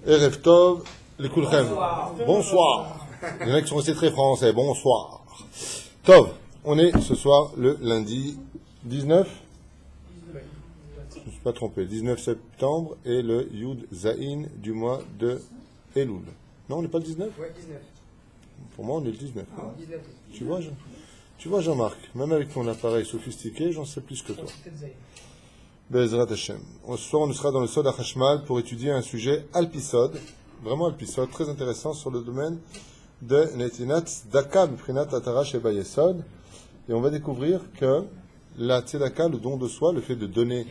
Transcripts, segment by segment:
Erev Tov, les Kulchem. Bonsoir. Il y en a qui sont restés très français. Bonsoir. Tov, on est ce soir le lundi 19. Je ne me suis pas trompé. 19 septembre et le Yud Zaïn du mois de Elul. Non, on n'est pas le 19 ? Ouais, 19. Pour moi, on est le 19. Non, 19. Tu vois, Jean-Marc, même avec ton appareil sophistiqué, j'en sais plus que toi. Peut-être Zaïn. Bezrat Hashem. Ce soir, on sera dans le Sod HaChashmal pour étudier un sujet alpisode, vraiment alpisode, très intéressant sur le domaine de Netinat Tzedaka Miprinat Atara Sheba Yesod. Et on va découvrir que la Tzedaka, le don de soi, le fait de donner,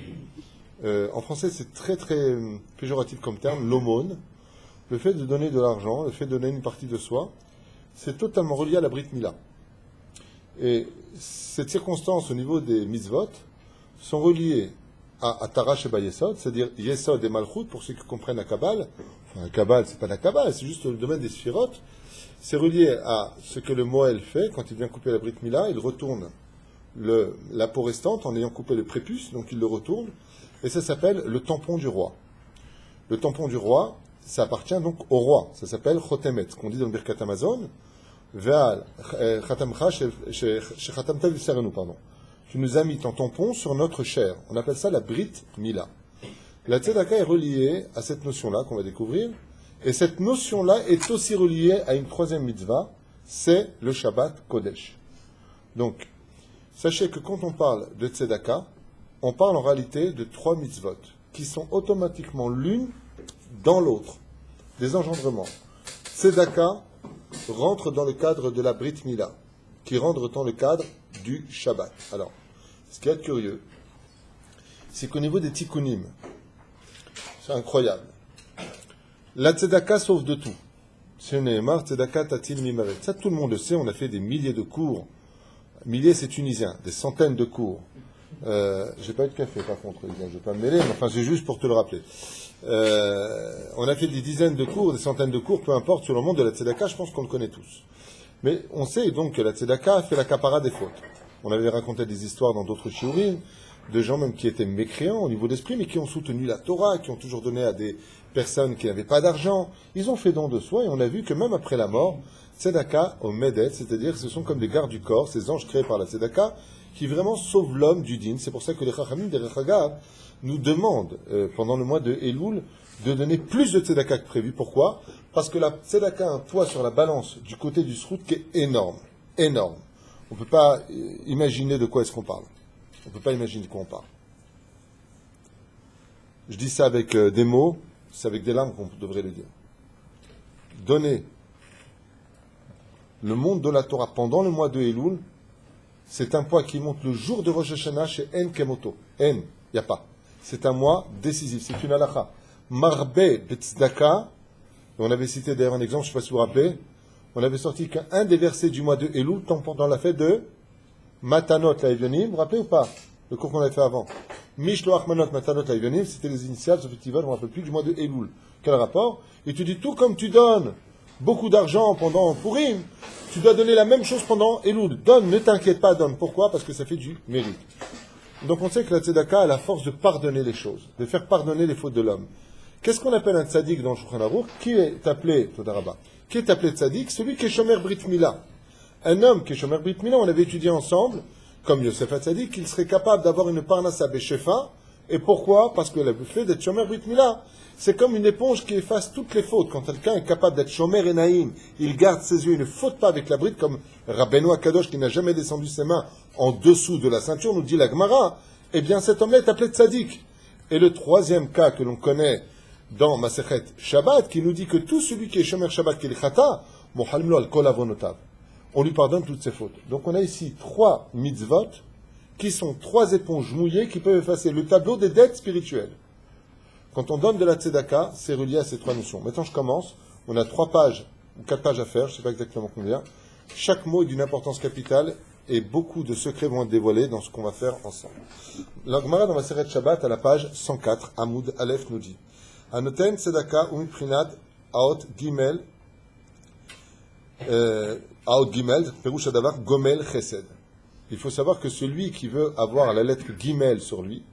en français c'est très très péjoratif comme terme, l'aumône, le fait de donner de l'argent, le fait de donner une partie de soi, c'est totalement relié à la Brit Mila. Et cette circonstance au niveau des mitzvot sont reliées à Tara Sheba Yesod, c'est-à-dire Yesod et Malchut, pour ceux qui comprennent la Kabbale. Enfin, la Kabbale, c'est pas la Kabbale, c'est juste le domaine des Sphirot. C'est relié à ce que le Moël fait quand il vient couper la Brit Mila, il retourne la peau restante en ayant coupé le prépuce, donc il le retourne, et ça s'appelle le tampon du roi. Le tampon du roi, ça appartient donc au roi, ça s'appelle Chotemet, ce qu'on dit dans le Birkat Amazon, Ve'al Chatamcha Shechatamta Visarenu, pardon. Tu nous as mis ton tampon sur notre chair. On appelle ça la Brit Mila. La Tzedaka est reliée à cette notion-là qu'on va découvrir, et cette notion-là est aussi reliée à une troisième mitzvah, c'est le Shabbat Kodesh. Donc, sachez que quand on parle de Tzedaka, on parle en réalité de trois mitzvot, qui sont automatiquement l'une dans l'autre, des engendrements. Tzedaka rentre dans le cadre de la Brit Mila, qui rentre dans le cadre du Shabbat. Alors, ce qui est curieux, c'est qu'au niveau des tikkunim, c'est incroyable. La tzedaka sauve de tout. C'est Nehemar, tzedaka tatil mimaret. Ça, tout le monde le sait, on a fait des milliers de cours. Milliers, c'est tunisien, des centaines de cours. J'ai pas eu de café, par contre, je vais pas me mêler, mais enfin, c'est juste pour te le rappeler. On a fait des dizaines de cours, des centaines de cours, peu importe, sur le monde de la tzedaka, je pense qu'on le connaît tous. Mais on sait donc que la tzedaka fait la capara des fautes. On avait raconté des histoires dans d'autres shiurim, de gens même qui étaient mécréants au niveau d'esprit, mais qui ont soutenu la Torah, qui ont toujours donné à des personnes qui n'avaient pas d'argent. Ils ont fait don de soi, et on a vu que même après la mort, tzedaka au medet, c'est-à-dire ce sont comme des gardes du corps, ces anges créés par la tzedaka, qui vraiment sauvent l'homme du din. C'est pour ça que les chachamim des Rechaga nous demandent, pendant le mois de Elul, de donner plus de tzedaka que prévu. Pourquoi ? Parce que la tzedaka a un poids sur la balance du côté du srout qui est énorme. Énorme. On ne peut pas imaginer de quoi est-ce qu'on parle. On ne peut pas imaginer de quoi on parle. Je dis ça avec des mots, c'est avec des larmes qu'on devrait le dire. Donner le monde de la Torah pendant le mois de Elul, c'est un poids qui monte le jour de Rosh Hashanah chez En Kemoto. En, il n'y a pas. C'est un mois décisif, c'est une halakha. Marbe Betzedaka, on avait cité d'ailleurs un exemple, je ne sais pas si vous vous rappelez, on avait sorti qu'un des versets du mois de Elul, pendant la fête de Matanot Laevionim, vous vous rappelez ou pas? Le cours qu'on avait fait avant. Mishloach Manot Matanot Laevionim, c'était les initiales, sauf je ne me rappelle plus, du mois de Elul. Quel rapport? Et tu dis tout comme tu donnes beaucoup d'argent pendant Purim, tu dois donner la même chose pendant Elul. Donne, ne t'inquiète pas, donne. Pourquoi? Parce que ça fait du mérite. Donc on sait que la tzedaka a la force de pardonner les choses, de faire pardonner les fautes de l'homme. Qu'est-ce qu'on appelle un tzaddik dans le Shulchan Aruch? Qui est appelé, Todarabah, qui est appelé tzaddik? Celui qui est shomer Brit Mila. Un homme qui est shomer Brit Mila, on avait étudié ensemble, comme Yosef HaTzadik, qu'il serait capable d'avoir une parnassa beshefa. Et pourquoi? Parce que le fait d'être shomer Brit Mila, c'est comme une éponge qui efface toutes les fautes. Quand quelqu'un est capable d'être shomer et naïm, il garde ses yeux, il ne faute pas avec la bride, comme Rabbeinu Akadosh qui n'a jamais descendu ses mains en dessous de la ceinture, nous dit la Gemara, eh bien cet homme-là est appelé tzaddik. Et le troisième cas que l'on connaît dans Masechet Shabbat, qui nous dit que tout celui qui est shomer Shabbat, qui est chata, mohalmlo al kol avonotav, on lui pardonne toutes ses fautes. Donc on a ici trois mitzvot, qui sont trois éponges mouillées qui peuvent effacer le tableau des dettes spirituelles. Quand on donne de la tzedaka, c'est relié à ces trois notions. Maintenant je commence, on a 3 pages, ou 4 pages à faire, je ne sais pas exactement combien. Chaque mot est d'une importance capitale, et beaucoup de secrets vont être dévoilés dans ce qu'on va faire ensemble. La Gemara dans Masechet Shabbat, à la page 104, Amoud Aleph nous dit Anoten tzedaka umiprinat aot gimel aot gimel, perush adavar gomel chesed. Il faut savoir que celui qui veut avoir la lettre gimel sur lui,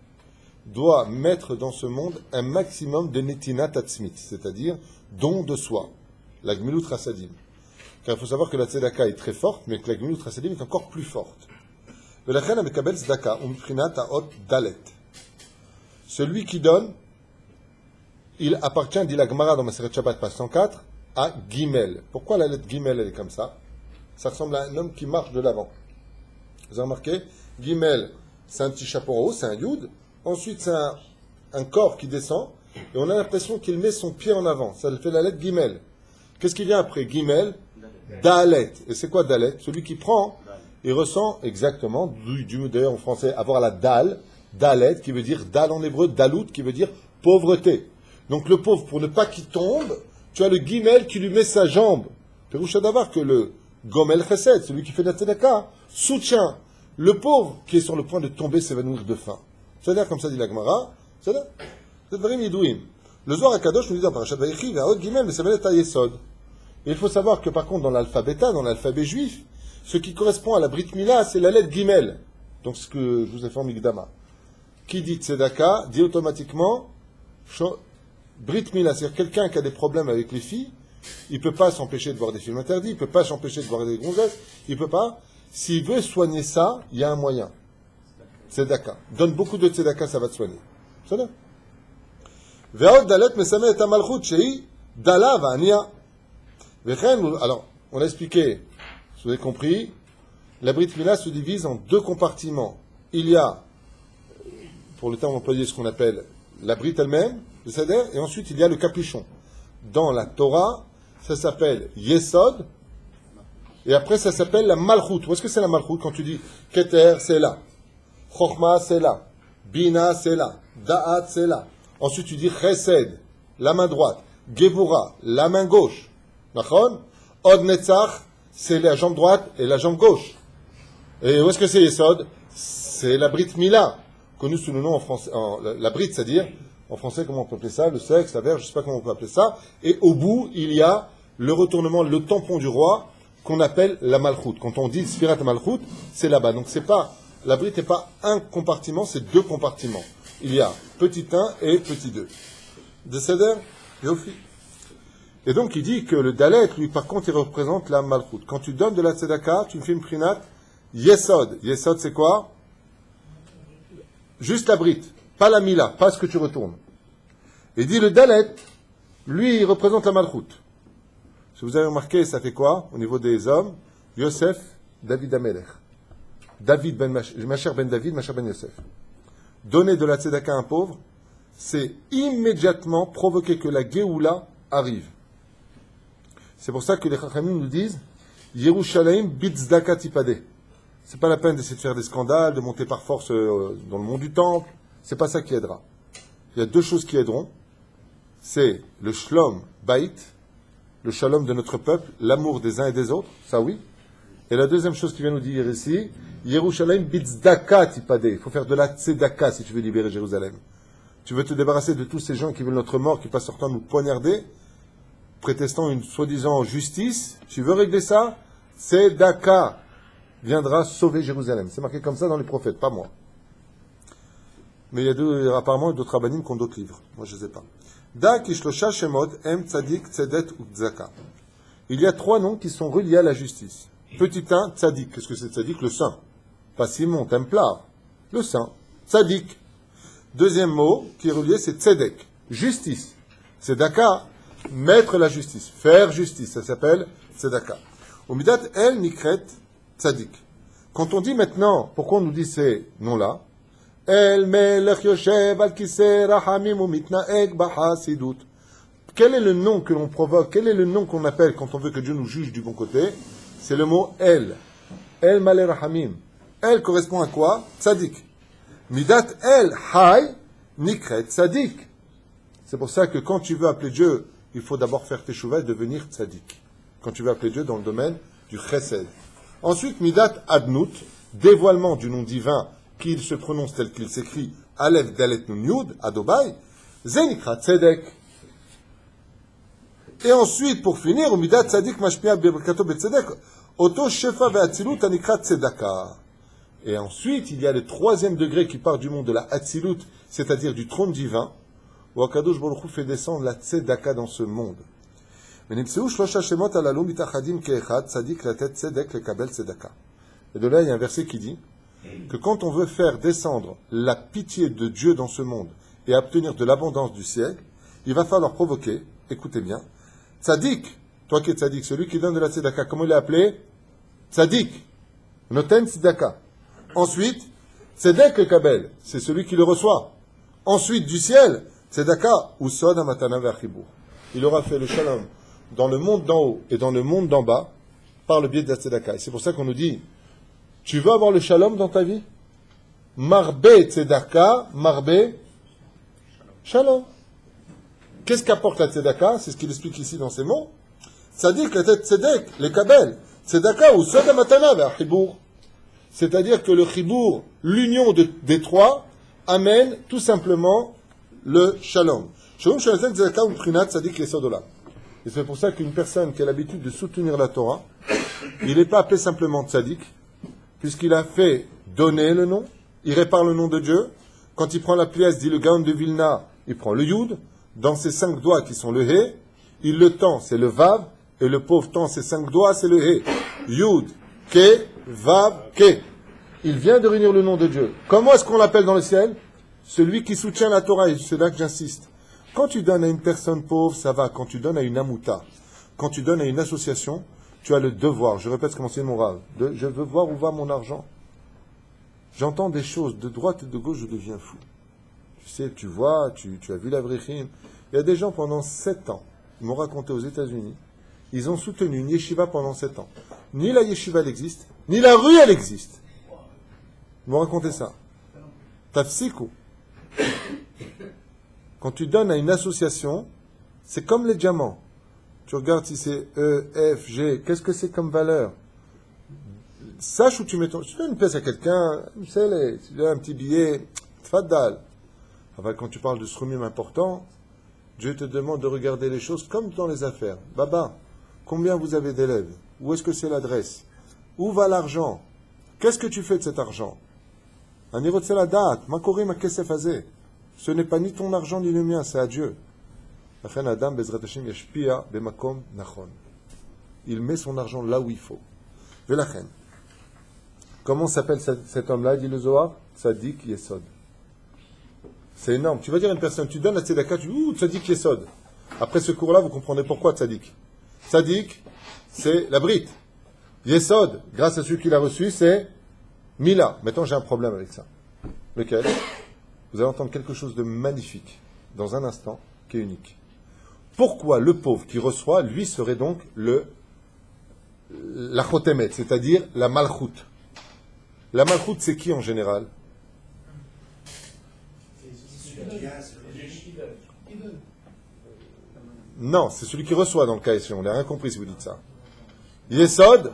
doit mettre dans ce monde un maximum de netinat atzmit, c'est-à-dire don de soi, la gmilut chassadim. Car il faut savoir que la tzedaka est très forte, mais que la gmilut chassadim est encore plus forte. Velachem amekabel tzedaka umprinat haot dalet. Celui qui donne, il appartient, dit la Gemara dans Maseret Shabbat, page 104, à Gimel. Pourquoi la lettre Gimel, elle est comme ça? Ça ressemble à un homme qui marche de l'avant. Vous avez remarqué? Gimel, c'est un petit chapeau en haut, c'est un yud. Ensuite, c'est un corps qui descend. Et on a l'impression qu'il met son pied en avant. Ça fait la lettre Gimel. Qu'est-ce qui vient après Gimel? Dalet. Et c'est quoi Dalet? Celui qui prend, il ressent exactement, d'ailleurs en français, avoir la dalle, Dalet, qui veut dire dal en hébreu, dalout, qui veut dire pauvreté. Donc le pauvre, pour ne pas qu'il tombe, tu as le Gimel qui lui met sa jambe. Péroucha d'avoir que le Gomel Chesed, celui qui fait la tzedaka, soutient le pauvre qui est sur le point de tomber, s'évanouir de faim. C'est-à-dire, comme ça dit la Gemara, c'est-à-dire, c'est vrai, Midouim. Le Zohar HaKadosh nous dit dans Parashat Vayechi, la haute Gimel, mais ça va à Yesod. Et il faut savoir que par contre, dans l'alphabet dans l'alphabet juif, ce qui correspond à la Brit Mila, c'est la lettre Gimel. Donc ce que je vous ai fait en Migdama. Qui dit tzedaka, dit automatiquement Brit Mila, c'est-à-dire quelqu'un qui a des problèmes avec les filles, il ne peut pas s'empêcher de voir des films interdits, il ne peut pas s'empêcher de voir des gonzesses, il ne peut pas. S'il veut soigner ça, il y a un moyen. Tzedaka. Donne beaucoup de tzedaka, ça va te soigner. C'est ça. Ve'od dalet mesameh et amalchut shei dala va'ania. Alors, on a expliqué, vous avez compris, la Brit Mila se divise en deux compartiments. Il y a, pour le terme employé, ce qu'on appelle la Brit elle-même, le Seder, et ensuite il y a le capuchon. Dans la Torah, ça s'appelle Yesod, et après ça s'appelle la Malchut. Où est-ce que c'est la Malchut? Quand tu dis Keter, c'est là. Chochma, c'est là. Bina, c'est là. Da'at, c'est là. Ensuite tu dis Chesed, la main droite. Gevura, la main gauche. Nachon? Od Netzach, c'est la jambe droite et la jambe gauche. Et où est-ce que c'est Yesod? C'est la Brit Mila, connue sous le nom en français, la Brit, c'est-à-dire, en français, comment on peut appeler ça? Le sexe, la verge, je ne sais pas comment on peut appeler ça. Et au bout, il y a le retournement, le tampon du roi, qu'on appelle la Malchut. Quand on dit Sfirat Malchut, c'est là-bas. Donc c'est pas, la Brit n'est pas un compartiment, c'est deux compartiments. Il y a petit 1 et petit 2. De Seder, Yofi. Et donc il dit que le Dalet, lui, par contre, il représente la Malchut. Quand tu donnes de la Tzedaka, tu me fais une prinat, Yesod. Yesod, c'est quoi? Juste la Brit, pas la Mila, pas ce que tu retournes. Et dit le Dalet, lui, il représente la Malchut. Si vous avez remarqué, ça fait quoi au niveau des hommes? Yosef, David Amelech. David ben Macher ben David, Macher ben Yosef. Donner de la tzedaka à un pauvre, c'est immédiatement provoquer que la Géoula arrive. C'est pour ça que les Chachamim nous disent Yerushalayim bitzdaka tipade. C'est pas la peine d'essayer de faire des scandales, de monter par force dans le monde du temple. C'est pas ça qui aidera. Il y a deux choses qui aideront. C'est le shlom bait, le shalom de notre peuple, l'amour des uns et des autres, ça oui. Et la deuxième chose qu'il vient nous dire ici, Yerushalayim bitzdaka tipade. Il faut faire de la tzedaka si tu veux libérer Jérusalem. Tu veux te débarrasser de tous ces gens qui veulent notre mort, qui passent leur temps à nous poignarder, prétestant une soi-disant justice. Tu veux régler ça? Tzedaka viendra sauver Jérusalem. C'est marqué comme ça dans les prophètes, pas moi. Mais il y a apparemment d'autres rabbinim qui ont d'autres livres. Moi, je ne sais pas. Da kishlosha shemot em tzadik tzedet ou tzaka. Il y a trois noms qui sont reliés à la justice. Petit 1, tzadik. Qu'est-ce que c'est tzadik? Le saint. Pas Simon, Templar. Le saint. Tzadik. Deuxième mot qui est relié, c'est tzedek. Justice. Tzedaka, mettre la justice. Faire justice. Ça s'appelle tzedaka. Umidat el nikret tzadik. Quand on dit maintenant, pourquoi on nous dit ces noms-là? El melech yoshev al kiseh rahamim umitnaeg bahasidut. Quel est le nom que l'on provoque? Quel est le nom qu'on appelle quand on veut que Dieu nous juge du bon côté? C'est le mot El. El malé rahamim. El correspond à quoi? Tzadik. Midat El hay nikret tzadik. C'est pour ça que quand tu veux appeler Dieu, il faut d'abord faire tes chouvas et devenir tzadik. Quand tu veux appeler Dieu dans le domaine du chesed. Ensuite, Midat Adnut, dévoilement du nom divin qu'il se prononce tel qu'il s'écrit, Aleph Dalet Nun Yud, Adobai, Zenikra Tzedek. Et ensuite, pour finir, Midat Tzadik Mashpia Birkato Betzedek, Oto Shefa Ve'atzilut Anikra Tzedaka. Et ensuite, il y a le troisième degré qui part du monde de la Hatzilut, c'est-à-dire du trône divin, où Akadosh Baruch Hu fait descendre la tzedaka dans ce monde. Et de là, il y a un verset qui dit que quand on veut faire descendre la pitié de Dieu dans ce monde et obtenir de l'abondance du ciel, il va falloir provoquer, écoutez bien, Tzadik, toi qui es Tzadik, celui qui donne de la tzedaka, comment il est appelé? Tzadik, Noten Tzedaka. Ensuite, Tzedek le Kabel, c'est celui qui le reçoit. Ensuite, du ciel, Tzedaka, ou Sod Amatana Verchibur. Il aura fait le shalom dans le monde d'en haut et dans le monde d'en bas par le biais de la tzedaka. Et c'est pour ça qu'on nous dit, tu veux avoir le shalom dans ta vie? Marbe tzedaka, marbe shalom. Qu'est-ce qu'apporte la tzedaka? C'est ce qu'il explique ici dans ces mots. Tzadik, la tête tzedek, les kabel. Tzedaka ou soda matana vers chibour. C'est-à-dire que le chibour, l'union des trois, amène tout simplement le shalom. Shalom shalom tzedaka ou prinat tzadik yesodola. Et c'est pour ça qu'une personne qui a l'habitude de soutenir la Torah, il n'est pas appelé simplement tzaddik, puisqu'il a fait donner le nom, il répare le nom de Dieu. Quand il prend la pièce, dit le Gaon de Vilna, il prend le Yud, dans ses 5 doigts qui sont le He, il le tend, c'est le Vav, et le pauvre tend ses 5 doigts, c'est le He. Yud, Ke, Vav, Ke. Il vient de réunir le nom de Dieu. Comment est-ce qu'on l'appelle dans le ciel? Celui qui soutient la Torah, et c'est là que j'insiste. Quand tu donnes à une personne pauvre, ça va. Quand tu donnes à une amouta, quand tu donnes à une association, tu as le devoir, je répète ce qu'enseigne mon Rav, je veux voir où va mon argent. J'entends des choses de droite et de gauche, je deviens fou. Tu sais, tu vois, tu as vu la Vrechim. Il y a des gens pendant 7 ans, ils m'ont raconté aux États-Unis, ils ont soutenu une yeshiva pendant 7 ans. Ni la yeshiva elle existe, ni la rue elle existe. Ils m'ont raconté ça. Tafsikou. Quand tu donnes à une association, c'est comme les diamants. Tu regardes si c'est E, F, G, qu'est-ce que c'est comme valeur? Sache où tu mets ton... Si tu donnes une pièce à quelqu'un, tu sais, si tu donnes un petit billet, tfaddal. Enfin, quand tu parles de srumim important, Dieu te demande de regarder les choses comme dans les affaires. Baba, combien vous avez d'élèves? Où est-ce que c'est l'adresse? Où va l'argent? Qu'est-ce que tu fais de cet argent? Anirot c'est la date. Makori ma kesef hazeh. Ce n'est pas ni ton argent ni le mien, c'est à Dieu. Il met son argent là où il faut. Comment s'appelle cet homme-là, dit le Zohar? Tzadik Yesod. C'est énorme. Tu vas dire à une personne, tu donnes la tzedaka, tu dis, ouh, Tzadik Yesod. Après ce cours-là, vous comprenez pourquoi Tzadik. Tzadik, c'est la brite. Yesod, grâce à celui qui l'a reçu, c'est Mila. Maintenant, j'ai un problème avec ça. Lequel? Vous allez entendre quelque chose de magnifique dans un instant qui est unique. Pourquoi le pauvre qui reçoit, lui, serait donc la chotemet, c'est-à-dire la malchoute? La malchoute, c'est qui en général? Non, c'est celui qui reçoit dans le cas ici. On n'a rien compris si vous dites ça. Yesod,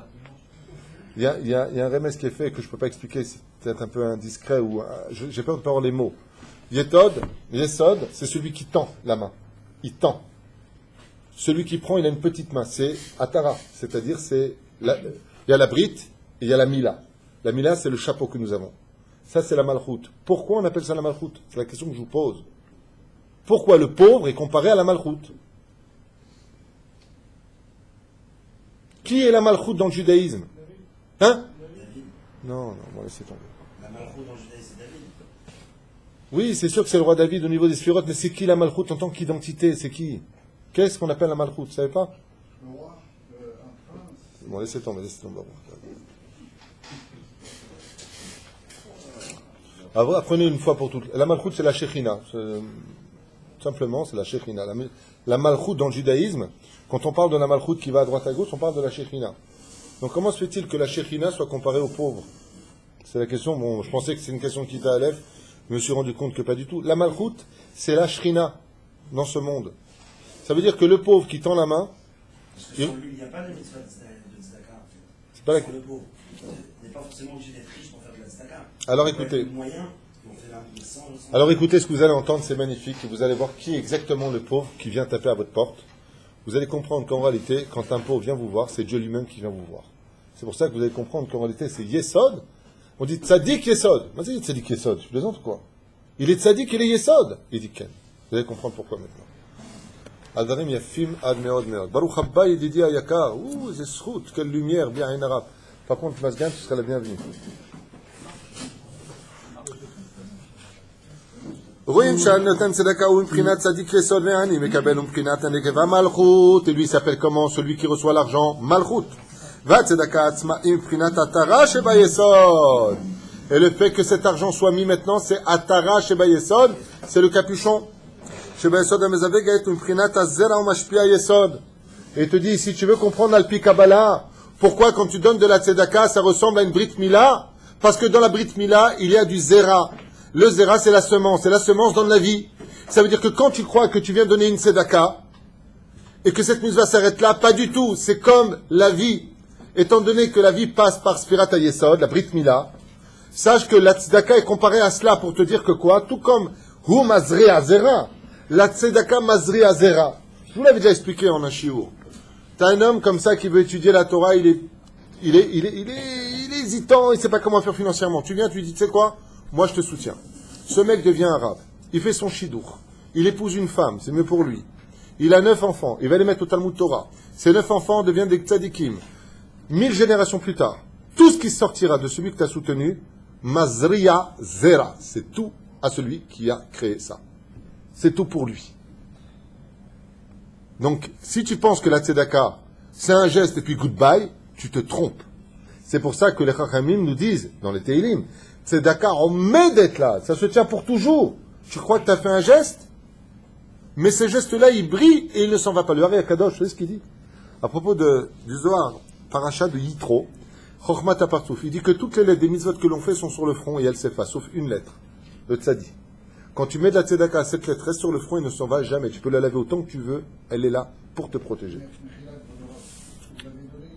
il y a un remède qui est fait que je ne peux pas expliquer, c'est peut-être un peu indiscret ou j'ai peur de pas avoir les mots. Yesod, c'est celui qui tend la main. Il tend. Celui qui prend, il a une petite main. C'est Atara, c'est-à-dire il y a la brite et il y a la mila. La mila, c'est le chapeau que nous avons. Ça, c'est la malchoute. Pourquoi on appelle ça la malchoute? C'est la question que je vous pose. Pourquoi le pauvre est comparé à la malchoute? Qui est la malchoute dans le judaïsme? Hein? Non, on va laisser tomber. La malchoute dans le judaïsme, c'est David. Oui, c'est sûr que c'est le roi David au niveau des sphirotes, mais c'est qui la malchoute en tant qu'identité? C'est qui? Qu'est-ce qu'on appelle la malchoute? Vous savez pas? Le roi, un prince. Bon, laissez tomber. Apprenez une fois pour toutes. La malchoute, c'est la Shekhinah. Simplement, c'est la Shekhinah. La malchoute dans le judaïsme, quand on parle de la malchoute qui va à droite à gauche, on parle de la Shekhinah. Donc comment se fait-il que la Shekhinah soit comparée aux pauvres? C'est la question. Bon, je pensais que c'est une question qui était à l'Ef. Je me suis rendu compte que pas du tout. La malchoute, c'est la Shekhinah dans ce monde. Ça veut dire que le pauvre qui tend la main... Parce que sur lui, il n'y a pas de mitzvah de tzedaka. C'est pas la... Sur le pauvre. On n'est pas forcément obligé d'être riche pour faire de la tzedaka. Alors écoutez. Alors Alors écoutez, ce que vous allez entendre, c'est magnifique. Vous allez voir qui est exactement le pauvre qui vient taper à votre porte. Vous allez comprendre qu'en réalité, quand un pauvre vient vous voir, c'est Dieu lui-même qui vient vous voir. C'est pour ça que vous allez comprendre qu'en réalité, c'est Yesod. On dit Tzadik Yesod. Moi, c'est Tzadik Yesod. Je plaisante ou quoi? Il est tzaddik, il est yesod. Il dit Ken. Vous allez comprendre pourquoi maintenant. Advarim yafim ad meod meod. Baruch haba yedidi ayakar. Ouh, c'est srout, quelle lumière, bien un arabe. Par contre, Masgan, tu seras la bienvenue. רואים שעל נותן צדקה הוא מבחינת צדיק יסוד ועני, מקבל מבחינת הנקבה מלכות, et lui s'appelle comment? Celui qui reçoit l'argent, מלכות. והצדקה עצמה היא מבחינת התרה שביסוד. Et le fait que cet argent soit mis maintenant, c'est התרה שביסוד, c'est le capuchon. שביסוד המזווג est מבחינת הזרע ומשפיע יסוד. Et il te dit, si tu veux comprendre Alpi Kabbalah, pourquoi quand tu donnes de la tzedaka, ça ressemble à une Brit Mila? Parce que dans la Brit Mila, il y a du zera. Le zera, c'est la semence. Et la semence donne la vie. Ça veut dire que quand tu crois que tu viens donner une tzedaka, et que cette mitzvah s'arrête là, pas du tout. C'est comme la vie. Étant donné que la vie passe par Sfirat HaYesod, la Brit Mila, sache que la tzedaka est comparée à cela pour te dire que quoi? Tout comme Hu Mazri Azera, la tzedaka Mazri Azera. Je vous l'avais déjà expliqué en un shiur. T'as un homme comme ça qui veut étudier la Torah, il est hésitant, il sait pas comment faire financièrement. Tu viens, tu lui dis, tu sais quoi? Moi, je te soutiens. Ce mec devient arabe. Il fait son chidour. Il épouse une femme. C'est mieux pour lui. Il a 9 enfants. Il va les mettre au Talmud Torah. Ces 9 enfants deviennent des tzadikim. 1000 générations plus tard, tout ce qui sortira de celui que tu as soutenu, Mazriya Zera. C'est tout à celui qui a créé ça. C'est tout pour lui. Donc, si tu penses que la tzedaka, c'est un geste et puis goodbye, tu te trompes. C'est pour ça que les Chachamim nous disent, dans les Teilim, tzedaka, on met d'être là, ça se tient pour toujours. Tu crois que tu as fait un geste, mais ce geste-là, il brille et il ne s'en va pas. Le Hari Akadosh, vous savez ce qu'il dit? À propos du Zohar, paracha de Yitro, Chochmat HaPartouf, il dit que toutes les lettres des mitzvot que l'on fait sont sur le front et elles s'effacent, sauf une lettre, le tzadi. Quand tu mets de la tzedaka, cette lettre reste sur le front et ne s'en va jamais. Tu peux la laver autant que tu veux, elle est là pour te protéger. Vous avez donné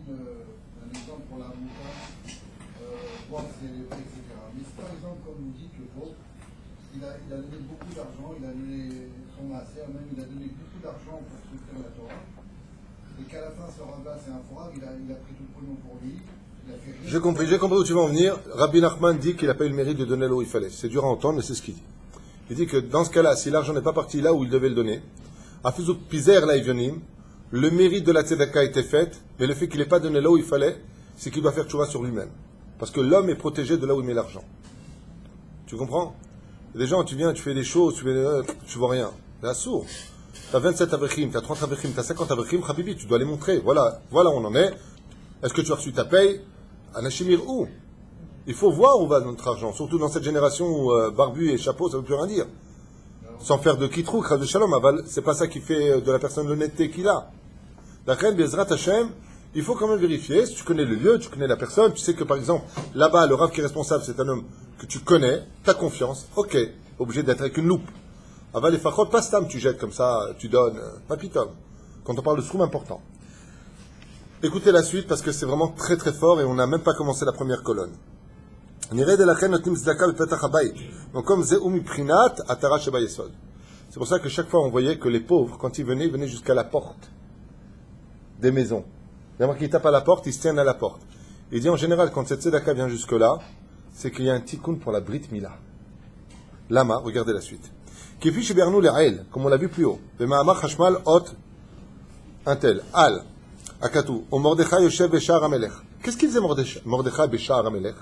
un exemple pour la mouta, voir si elle est vraie, etc. Mais si par exemple, comme vous dites, le pauvre, il a donné beaucoup d'argent, il a donné son master, même il a donné beaucoup d'argent pour structurer la Torah, et qu'à la fin, ce rabbin, c'est un fourrave, il a pris tout le pognon pour lui, il a fait rien. J'ai compris où tu vas en venir. Rabbi Nachman dit qu'il n'a pas eu le mérite de donner là où il fallait. C'est dur à entendre, mais c'est ce qu'il dit. Il dit que dans ce cas-là, si l'argent n'est pas parti là où il devait le donner, à Fizut Pizer Laïvionim, le mérite de la tzedaka a été fait, mais le fait qu'il n'ait pas donné là où il fallait, c'est qu'il doit faire tchouva sur lui-même. Parce que l'homme est protégé de là où il met l'argent. Tu comprends? Des gens, tu viens, tu fais des choses, tu vois rien. C'est sourd. Tu as 27 avrechim, tu as 30 avrechim, tu as 50 avrechim, Habibi, tu dois les montrer. Voilà où on en est. Est-ce que tu as reçu ta paye? Anashimir où? Il faut voir où va notre argent, surtout dans cette génération où barbu et chapeau, ça ne veut plus rien dire. Sans faire de kitrou, kras de shalom, c'est pas ça qui fait de la personne l'honnêteté qu'il a. D'accord, Bezrat Hashem, il faut quand même vérifier, si tu connais le lieu, tu connais la personne, tu sais que par exemple, là-bas, le rav qui est responsable, c'est un homme que tu connais, tu as confiance, ok, obligé d'être avec une loupe. Aval et fachot, pas stam, tu jettes comme ça, tu donnes, pas pitom. Quand on parle de soum important. Écoutez la suite parce que c'est vraiment très très fort et on n'a même pas commencé la première colonne. Donc comme c'est pour ça que chaque fois on voyait que les pauvres, quand ils venaient jusqu'à la porte des maisons. D'abord qu'ils tapent à la porte, ils se tiennent à la porte. Il dit en général, quand cette tzedaka vient jusque-là, c'est qu'il y a un tikkun pour la Brit Mila. Lama, regardez la suite. Kifi shebernu le'ael, comme on l'a vu plus haut. B'ma'amar chashmal ot un tel. Al, akatu, o Mordechai yoshev b'sha'ar hamelech. Qu'est-ce qu'il faisait Mordechai b'sha'ar hamelech?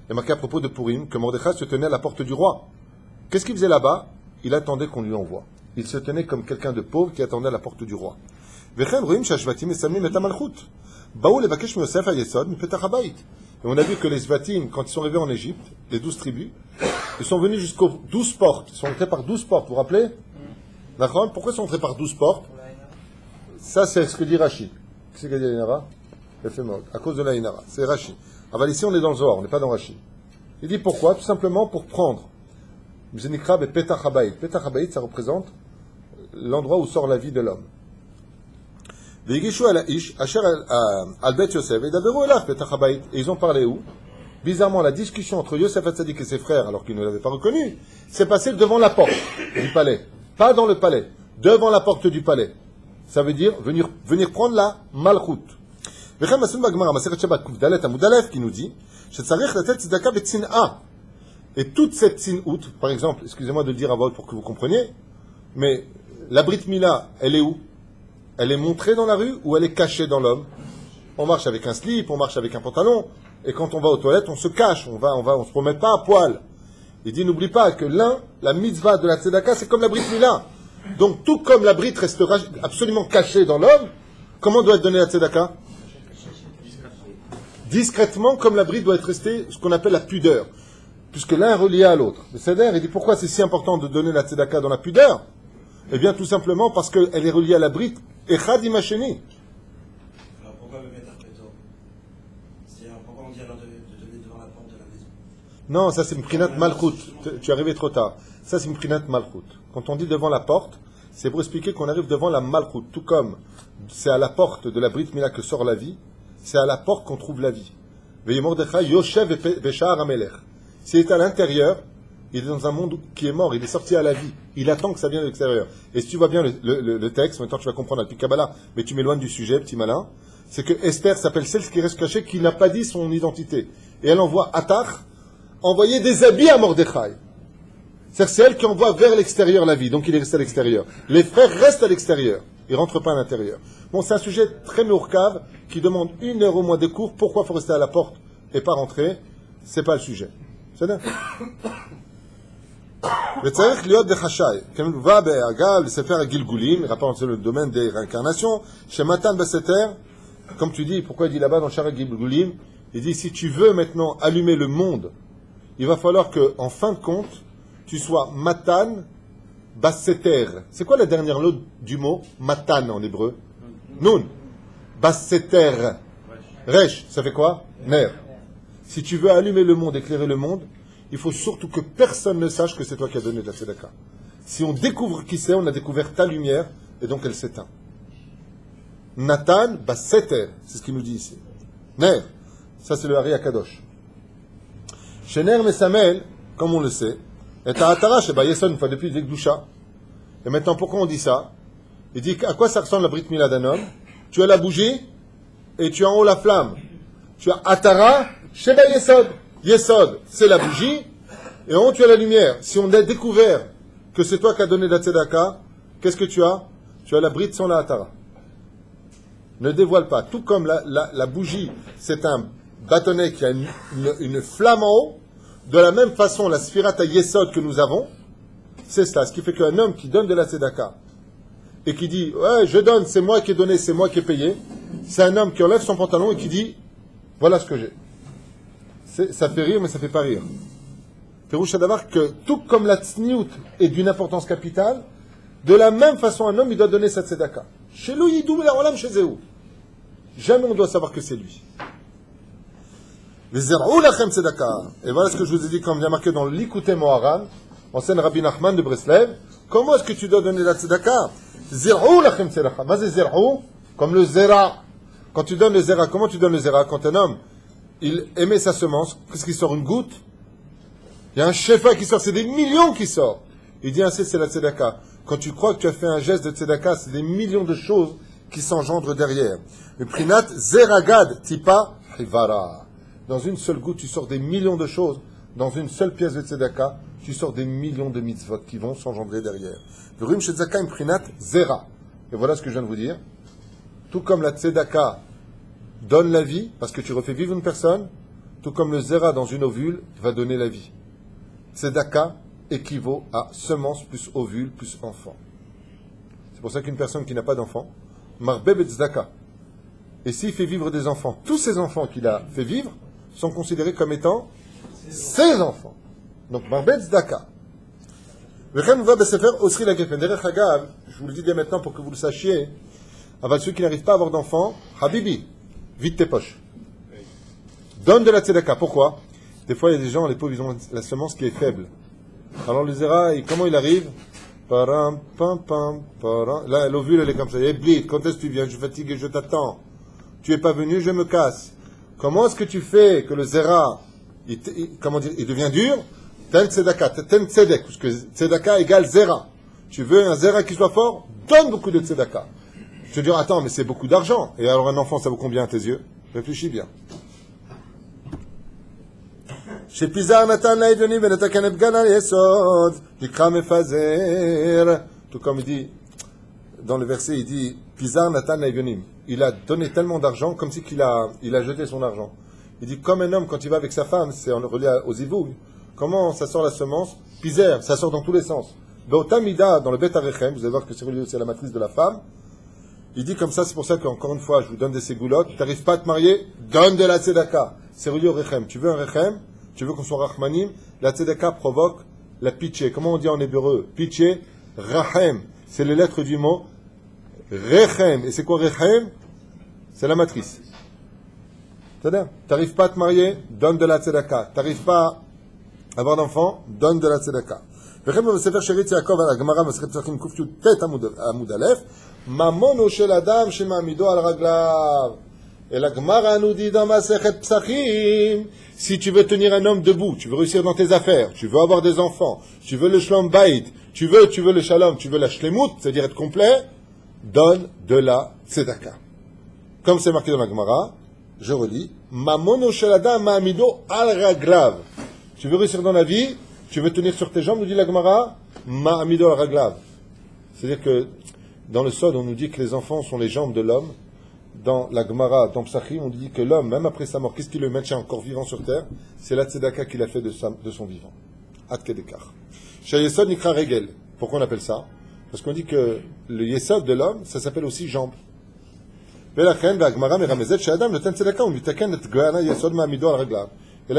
Il y a marqué à propos de Purim que Mordechai se tenait à la porte du roi. Qu'est-ce qu'il faisait là-bas? Il attendait qu'on lui envoie. Il se tenait comme quelqu'un de pauvre qui attendait à la porte du roi. Et on a vu que les Shvatim, quand ils sont arrivés en Égypte, les 12 tribus, ils sont venus jusqu'aux 12 portes. Ils sont entrés par 12 portes, vous vous rappelez? D'accord? Pourquoi ils sont entrés par 12 portes? Ça, c'est ce que dit Rashi. Qu'est-ce que dit l'Aïnara? À cause de l'Aïnara. C'est Rashi. Alors ici, on est dans le Zohar, on n'est pas dans Rashi. Il dit pourquoi? Tout simplement pour prendre Mzenikrab et Petach Habayit. Petach Habayit, ça représente l'endroit où sort la vie de l'homme. Et ils ont parlé où? Bizarrement, la discussion entre Yosef Hatzadik et ses frères, alors qu'ils ne l'avaient pas reconnu, s'est passée devant la porte du palais. Pas dans le palais, devant la porte du palais. Ça veut dire venir prendre la malchut. Qui nous dit Et toute cette sinout, par exemple, excusez-moi de le dire à voix haute pour que vous compreniez, mais la Brit Mila, elle est où? Elle est montrée dans la rue ou elle est cachée dans l'homme? On marche avec un slip, on marche avec un pantalon, et quand on va aux toilettes, on se cache, on se promène pas à poil. Il dit, n'oublie pas que la mitzvah de la tzedaka, c'est comme la Brit Mila. Donc, tout comme la Brit restera absolument cachée dans l'homme, comment doit être donnée la tzedaka? Discrètement, comme la Brit doit être restée, ce qu'on appelle la pudeur. Puisque l'un est relié à l'autre. Le Seder, il dit, pourquoi c'est si important de donner la tzedaka dans la pudeur? Eh bien, tout simplement parce qu'elle est reliée à la Brit, echad imasheni. Alors pourquoi le mettre après toi? C'est-à-dire, pourquoi on dit alors de donner devant la porte de la maison? Non, ça c'est une prinat malchut. Tu es arrivé trop tard. Ça c'est une prinat malchut. Quand on dit devant la porte, c'est pour expliquer qu'on arrive devant la malchut. Tout comme c'est à la porte de la Brit Mila que sort la vie, c'est à la porte qu'on trouve la vie. Veillez Mordechai, Yoshev Beshar Amelech. S'il est à l'intérieur, il est dans un monde qui est mort, il est sorti à la vie. Il attend que ça vienne de l'extérieur. Et si tu vois bien le texte, maintenant tu vas comprendre depuis Kabbalah, mais tu m'éloignes du sujet, petit malin, c'est que Esther s'appelle celle qui reste cachée, qui n'a pas dit son identité. Et elle envoie Attar envoyer des habits à Mordechai. C'est elle qui envoie vers l'extérieur la vie, donc il est resté à l'extérieur. Les frères restent à l'extérieur, ils ne rentrent pas à l'intérieur. Bon, c'est un sujet très mourcave qui demande 1 heure au moins de cours. Pourquoi il faut rester à la porte et pas rentrer? C'est pas le sujet. C'est bien. וצריך להיות בחשאי, כמובן בהגה לספר הגלגולים, il rapporte le domaine des réincarnations, chez Matan Basseter, comme tu dis, pourquoi il dit là-bas dans Shara Gilgulim, il dit si tu veux maintenant allumer le monde, il va falloir que, en fin de compte, tu sois Matan Basseter. C'est quoi la dernière lettre du mot Matan en hébreu? Nun. Basseter. Resh, ça fait quoi? Ner. Si tu veux allumer le monde, éclairer le monde, il faut surtout que personne ne sache que c'est toi qui as donné de la tzedaka. Si on découvre qui c'est, on a découvert ta lumière, et donc elle s'éteint. Nathan Basseter, c'est ce qu'il nous dit ici. Ner, ça c'est le Hari Akadosh. Chez Ner Mesamel, comme on le sait, est à Atara, chez Bayeson, une fois depuis, il dit Gdusha. Et maintenant, pourquoi on dit ça? Il dit à quoi ça ressemble la Brit Mila d'un homme? Tu as la bougie, et tu as en haut la flamme. Tu as Atara, chez Bayesod. Yesod, c'est la bougie, et en haut tu as la lumière. Si on a découvert que c'est toi qui as donné la tzedaka, qu'est-ce que tu as? Tu as la brite sans la hatara. Ne dévoile pas. Tout comme la bougie, c'est un bâtonnet qui a une flamme en haut, de la même façon, la sphirata Yesod que nous avons, c'est ça. Ce qui fait qu'un homme qui donne de la tzedaka, et qui dit, ouais, je donne, c'est moi qui ai donné, c'est moi qui ai payé, c'est un homme qui enlève son pantalon et qui dit, voilà ce que j'ai. Ça fait rire, mais ça fait pas rire. Férouche d'avoir que, tout comme la tsniout est d'une importance capitale, de la même façon, un homme, il doit donner sa tzedaka. Chez lui, il doit la chez Zéou. Jamais on doit savoir que c'est lui. Et voilà ce que je vous ai dit, comme bien marqué dans l'Ikouté Moharan, ancienne Rabbi Nachman de Breslev. Comment est-ce que tu dois donner la tzedaka? Zir'ou lachem tzedaka. Mais c'est zir'ou, comme le zera. Quand tu donnes le zera, comment tu donnes le zera? Quand un homme, il émet sa semence, qu'est-ce qui sort? Une goutte? Il y a un shefa qui sort, c'est des millions qui sortent. Il dit ainsi, c'est la tzedaka. Quand tu crois que tu as fait un geste de tzedaka, c'est des millions de choses qui s'engendrent derrière. Le prinat zeragad tipa hivara. Dans une seule goutte, tu sors des millions de choses. Dans une seule pièce de tzedaka, tu sors des millions de mitzvot qui vont s'engendrer derrière. Le rim shetzaka im prinat zera. Et voilà ce que je viens de vous dire. Tout comme la tzedaka donne la vie, parce que tu refais vivre une personne, tout comme le zera dans une ovule va donner la vie. Tzedaka équivaut à semence plus ovule plus enfant. C'est pour ça qu'une personne qui n'a pas d'enfant, marbeb et tzedaka. Et s'il fait vivre des enfants, tous ces enfants qu'il a fait vivre sont considérés comme étant ses enfants. Donc marbeb tzedaka. Je vous le dis dès maintenant pour que vous le sachiez. Avec ceux qui n'arrivent pas à avoir d'enfants, Habibi, vide tes poches. Donne de la tzedaka. Pourquoi? Des fois, il y a des gens, les pauvres, ils ont la semence qui est faible. Alors, le zera, comment il arrive? Param, pam, pam, param. Là, l'ovule, elle est comme ça. Eh, blid, quand est-ce que tu viens? Je suis fatigué, je t'attends. Tu es pas venu, je me casse. Comment est-ce que tu fais que le zera, il devient dur? Ten tzedaka, ten tzedek, parce que tzedaka égale zera. Tu veux un zera qui soit fort? Donne beaucoup de tzedaka. Je te dis, attends, mais c'est beaucoup d'argent. Et alors un enfant, ça vaut combien à tes yeux? Réfléchis bien. שפיזר נתן לאביונים ונתקן את גן על יסוד, נקרא מפזר. Tout comme il dit, dans le verset, il dit, Pizar Natan Laevionim. Il a donné tellement d'argent, comme si il a jeté son argent. Il dit, comme un homme, quand il va avec sa femme, c'est en relié aux Ivoug, comment ça sort la semence? Pizer, ça sort dans tous les sens. Beotamida, dans le Bet Arechem, vous allez voir que c'est relié aussi à la matrice de la femme. Il dit comme ça, c'est pour ça qu'encore une fois, je vous donne des ségoulottes. Tu n'arrives pas à te marier, donne de la tzedaka. C'est relié au Rechem. Tu veux un Rechem? Tu veux qu'on soit Rachmanim? La tzedaka provoque la pitié. Comment on dit en hébreu? Pitié, Rachem. C'est les lettres du mot Rechem. Et c'est quoi Rechem? C'est la matrice. C'est-à-dire, tu n'arrives pas à te marier, donne de la tzedaka. Tu n'arrives pas à avoir d'enfant, donne de la tzedaka. וכן בספר שארית יעקב על הגמרא מסכת פסחים ק"ט עמוד א', ממונו של אדם שמעמידו על רגליו. Et la Gemara nous dit dans Masechet Psachim, si tu veux tenir un homme debout, tu veux réussir dans tes affaires, tu veux avoir des enfants, tu veux le shalom bayit, tu veux le shalom, tu veux la shlemut, c'est-à-dire être complet, donne de la tzedaka. Comme c'est marqué dans la Gemara, je relis, Mamono shel adam ma'amido al raglav. Tu veux réussir dans la vie, tu veux tenir sur tes jambes, nous dit la Gemara, ma'amido al raglav. C'est-à-dire que dans le Sod, on nous dit que les enfants sont les jambes de l'homme. Dans la Gemara, dans Psachim, on dit que l'homme, même après sa mort, qu'est-ce qui le maintient encore vivant sur terre? C'est la tzedaka qu'il a fait de son vivant. Ad kedekar. Chez Yesod Nikra Regel. Pourquoi on appelle ça? Parce qu'on dit que le Yesod de l'homme, ça s'appelle aussi jambe. Et là,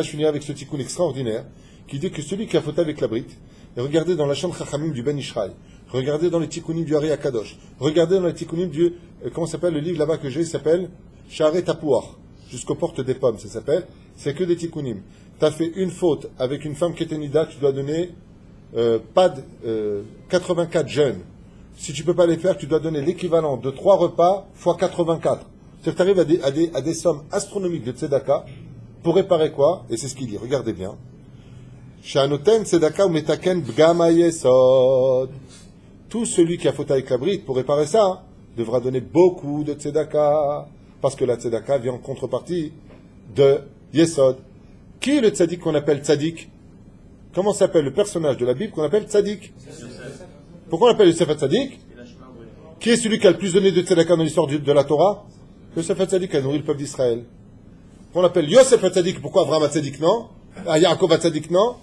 je finis avec ce tikkun extraordinaire qui dit que celui qui a fauté avec la brite, et regardez dans la chambre Chachamim du Ben Ishraï, regardez dans les tikkunim du Ari Akadosh, regardez dans les tikkunim du, comment s'appelle le livre là-bas que j'ai, il s'appelle Sha'arei Tapouach, jusqu'aux portes des pommes, ça s'appelle, c'est que des tikkunim. Tu as fait une faute avec une femme qui était nida, tu dois donner 84 jeûnes. Si tu peux pas les faire, tu dois donner l'équivalent de 3 repas fois 84. C'est-à-dire que tu arrives à des sommes astronomiques de tzedaka pour réparer quoi? Et c'est ce qu'il dit, regardez bien. Sha'anoten tzedaka ou metaken bgama yesod. Tout celui qui a faute avec la brite pour réparer ça devra donner beaucoup de tzedaka, parce que la tzedaka vient en contrepartie de yesod. Qui est le tzadik qu'on appelle tzadik? Comment s'appelle le personnage de la Bible qu'on appelle tzadik? Pourquoi on appelle le Sefer Tzadik? Qui est celui qui a le plus donné de tzedaka dans l'histoire de la Torah? Le Sefer Tzadik a nourri le peuple d'Israël. On l'appelle Yosef Tzadik. Pourquoi Avraham Tzadik non? Yaakov Tzadik non?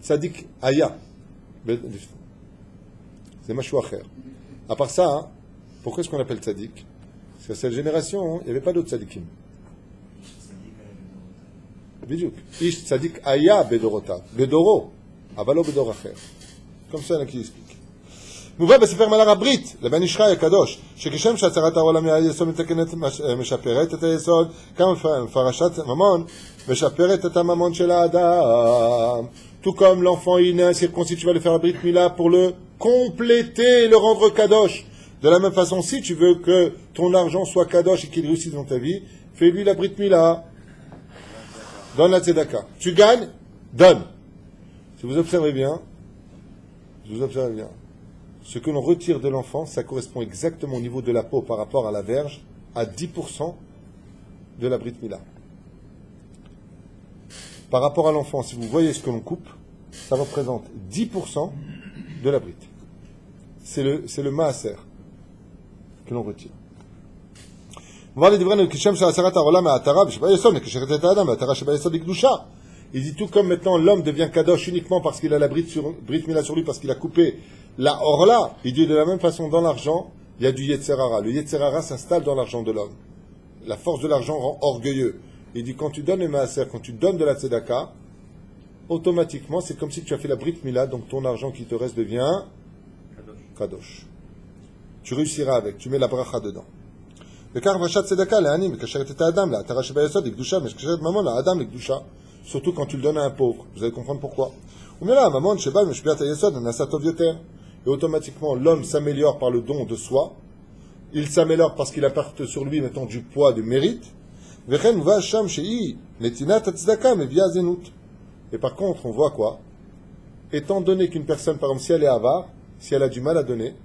Tzadik Aya. C'est Mashou Acher. À part ça, hein, pourquoi est-ce qu'on appelle Tzadik? Parce qu'à cette génération, il n'y avait pas d'autres Tzadikim. Bidjouk. Ish Tzadik Aya Bedorota. Bedoro. Avalo Bedor Acher. comme ça, il y en a qui expliquent. מובא בספר מלאך הברית, לבן ישחי הקדוש, שכשם שהצהרת העולם היסוד מתקנת משפרת את היסוד, גם פרשת ממון משפרת את הממון של האדם. Tout comme l'enfant il est incirconcis, tu vas le faire la Brit Mila pour le compléter, le rendre kadosh. De la même façon, si tu veux que ton argent soit kadosh et qu'il réussisse dans ta vie, fais-lui la Brit Mila. Donne la tzedaka. Tu gagnes, donne. Si vous observez bien, ce que l'on retire de l'enfant, ça correspond exactement au niveau de la peau par rapport à la verge, à 10% de la Brit Mila. Par rapport à l'enfant, si vous voyez ce que l'on coupe, ça représente 10% de la Brit. C'est le maaser que l'on retire. Il dit tout comme maintenant l'homme devient kadosh uniquement parce qu'il a la Brit Mila sur lui, parce qu'il a coupé la orla. Il dit de la même façon dans l'argent, il y a du Yetzerara. Le Yetzerara s'installe dans l'argent de l'homme. La force de l'argent rend orgueilleux. Il dit quand tu donnes le maaser, quand tu donnes de la tzedaka, automatiquement c'est comme si tu as fait la Brit Mila, donc ton argent qui te reste devient kadosh. Tu réussiras avec, tu mets la bracha dedans. Surtout quand tu le donnes à un pauvre. Vous allez comprendre pourquoi. Et automatiquement, l'homme s'améliore par le don de soi. Il s'améliore parce qu'il apporte sur lui maintenant du poids, du mérite. Et par contre, on voit quoi? Étant donné qu'une personne, par exemple, si elle est avare, si elle a du mal à donner,